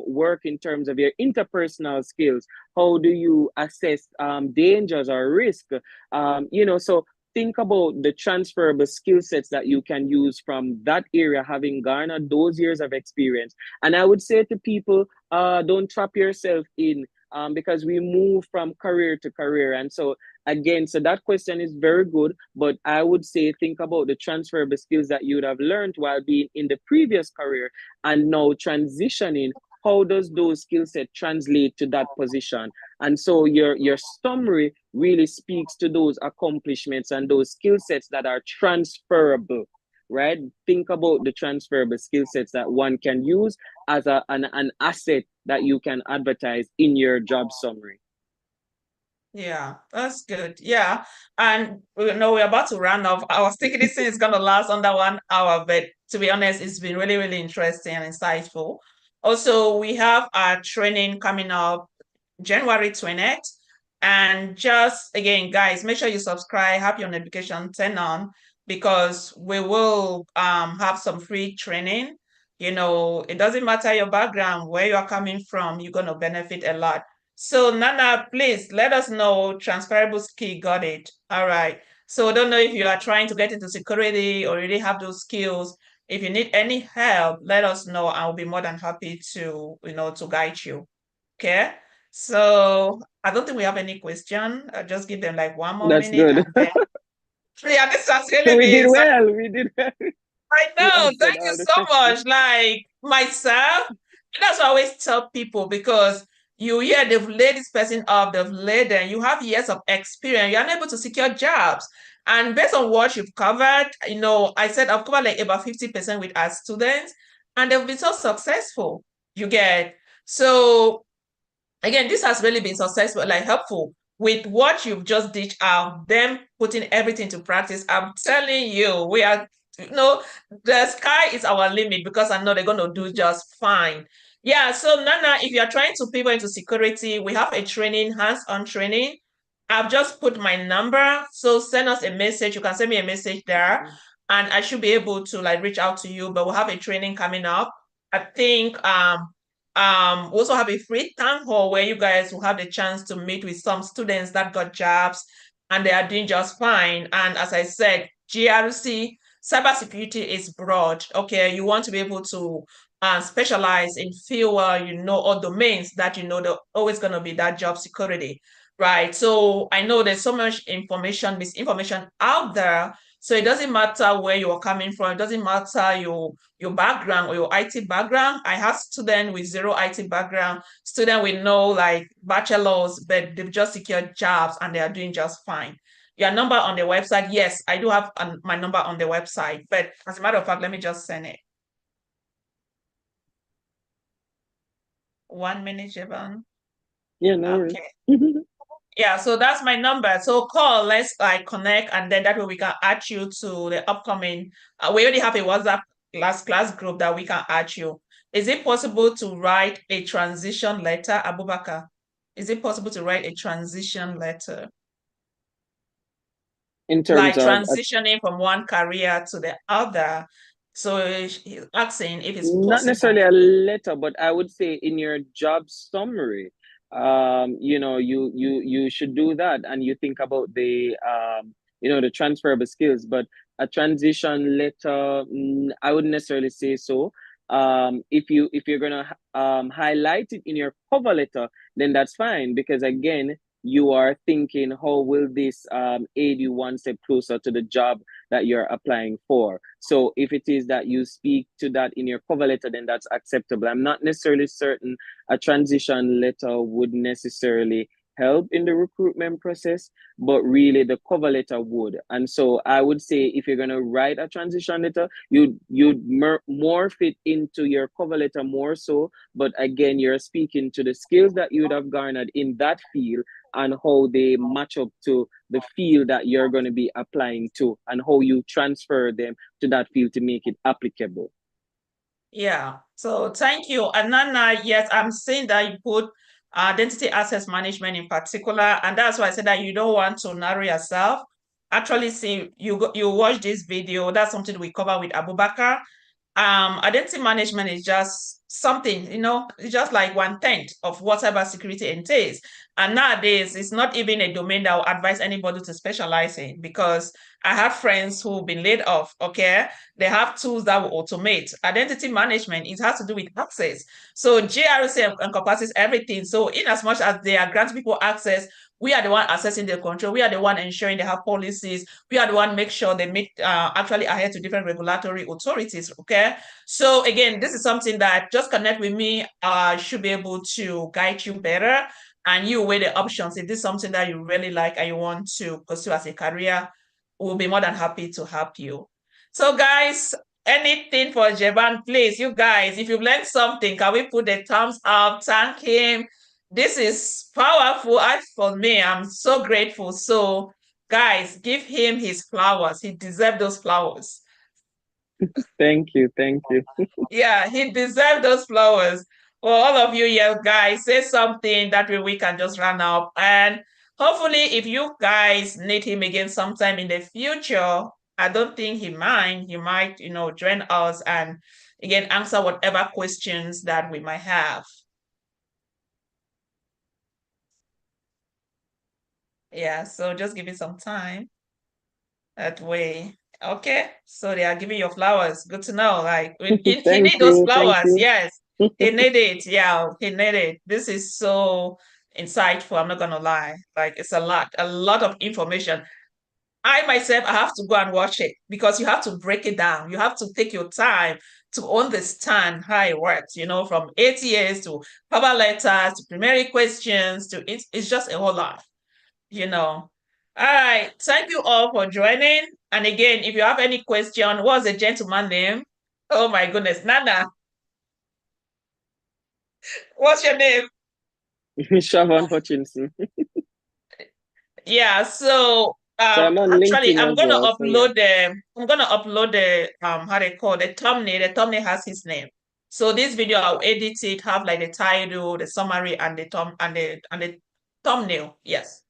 work in terms of your interpersonal skills? How do you assess dangers or risk? So think about the transferable skill sets that you can use from that area, having garnered those years of experience. And I would say to people, don't trap yourself in, because we move from career to career. And so again, so that question is very good, but I would say think about the transferable skills that you would have learned while being in the previous career and now transitioning. How does those skill set translate to that position? And so your summary really speaks to those accomplishments and those skill sets that are transferable, right? Think about the transferable skill sets that one can use as an asset that you can advertise in your job summary.
Yeah, that's good. Yeah. And we're about to run off. I was thinking this thing is gonna last under 1 hour, but to be honest, it's been really, really interesting and insightful. Also, we have our training coming up January 20th. And just again, guys, make sure you subscribe, have your notification turned on because we will have some free training. It doesn't matter your background, where you are coming from, you're gonna benefit a lot. So Nana, please let us know transferable skill, got it. All right. So I don't know if you are trying to get into security or really have those skills. If you need any help, let us know. I'll be more than happy to guide you. Okay. So I don't think we have any question. I'll just give them like one more
That's
minute
good.
and then yeah, this has really
We did
been so
well. We did well.
I
We
know.
answered
Thank you
all the
so
questions.
much. Like myself, that's what I always tell people because you hear they've laid this person up, they've laid them, you have years of experience, you're unable to secure jobs. And based on what you've covered, I said I've covered like about 50% with our students, and they've been so successful. You get so again, this has really been successful, like helpful with what you've just ditched out, them putting everything to practice. I'm telling you, the sky is our limit because I know they're going to do just fine. Yeah. So, Nana, if you're trying to pivot into security, we have a training, hands on training. I've just put my number. So send us a message. You can send me a message there, and I should be able to like reach out to you. But we'll have a training coming up. I think we also have a free town hall where you guys will have the chance to meet with some students that got jobs and they are doing just fine. And as I said, GRC cybersecurity is broad. Okay, you want to be able to specialize in field or domains that they're always going to be that job security. Right. So I know there's so much information, misinformation out there. So it doesn't matter where you are coming from. It doesn't matter your background or your IT background. I have students with zero IT background, students with no like bachelors, but they've just secured jobs and they are doing just fine. Your number on the website, yes, I do have my number on the website. But as a matter of fact, let me just send it. 1 minute, Jevan.
Yeah, no worries.
Okay. Yeah, so that's my number. So call, let's like connect, and then that way we can add you to the upcoming. We already have a WhatsApp class group that we can add you. Is it possible to write a transition letter, Abubakar? Is it possible to write a transition letter?
In
Like
terms of
transitioning from one career to the other. So he's asking if it's
not
possible.
necessarily a letter, but I would say in your job summary, you should do that, and you think about the transferable skills. But a transition letter, I wouldn't necessarily say so. If you're gonna highlight it in your cover letter, then that's fine, because again, you are thinking, how will this aid you one step closer to the job that you're applying for. So if it is that you speak to that in your cover letter, then that's acceptable. I'm not necessarily certain a transition letter would necessarily help in the recruitment process, but really the cover letter would. And so I would say, if you're going to write a transition letter, you'd morph it into your cover letter more so. But again, you're speaking to the skills that you would have garnered in that field and how they match up to the field that you're going to be applying to, and how you transfer them to that field to make it applicable.
Yeah. So thank you. And Nana, yes, I'm saying that you put identity access management in particular, and that's why I said that you don't want to narrow yourself. Actually, see, you watch this video. That's something we cover with Abubakar. Identity management is just something, it's just like 1/10 of what cybersecurity entails. And nowadays, it's not even a domain that I will advise anybody to specialize in, because I have friends who've been laid off. Okay, they have tools that will automate identity management. It has to do with access. So GRC encompasses everything. So in as much as they are granting people access, we are the one assessing the control. We are the one ensuring they have policies. We are the one make sure they meet actually adhere to different regulatory authorities. Okay. So again, this is something that just connect with me. Should be able to guide you better, and you weigh the options. If this is something that you really like and you want to pursue as a career, we'll be more than happy to help you. So guys, anything for Jeban, please, you guys, if you've learned something, can we put the thumbs up? Thank him. This is powerful. As for me, I'm so grateful. So guys, give him his flowers. He deserves those flowers.
Thank you. Thank you.
Yeah, he deserves those flowers. For all of you here, guys, say something that way we can just run up. And hopefully, if you guys need him again sometime in the future, I don't think he mind. He might, join us and again answer whatever questions that we might have. Yeah, so just give it some time. That way. Okay. So they are giving you flowers. Good to know. Like he
Thank
need those
you. Thank
flowers.
you.
Yes. He need it. Yeah, he need it. This is so insightful. I'm not gonna lie. Like it's a lot of information. I myself, I have to go and watch it because you have to break it down. You have to take your time to understand how it works, from ATS to cover letters to primary questions to it's just a whole lot you know. All right. Thank you all for joining. And again, if you have any question, what's the gentleman name? Oh my goodness, Nana. What's your name?
Siobhan Hutchinson.
Yeah. So
So I'm on
actually,
LinkedIn
I'm
as
gonna
well. So yeah.
upload the how they call the thumbnail. The thumbnail has his name. So this video I'll edit it, have like the title, the summary, and the thumbnail. Yes.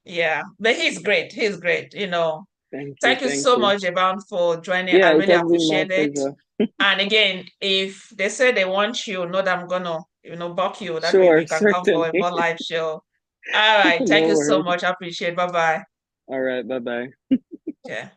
Yeah, but he's great. He's great.
Thank you.
Thank you
Thank
so
you.
much, Eban, for joining. I
Yeah, it
really
has been my
appreciate it.
pleasure.
And again, if they say they want you, know that I'm gonna, book you. That way
Sure,
we can come for a
certainly.
more live show. All right. Thank
No
you so
worries.
much. I appreciate it. Bye bye.
All right. Bye bye.
Yeah.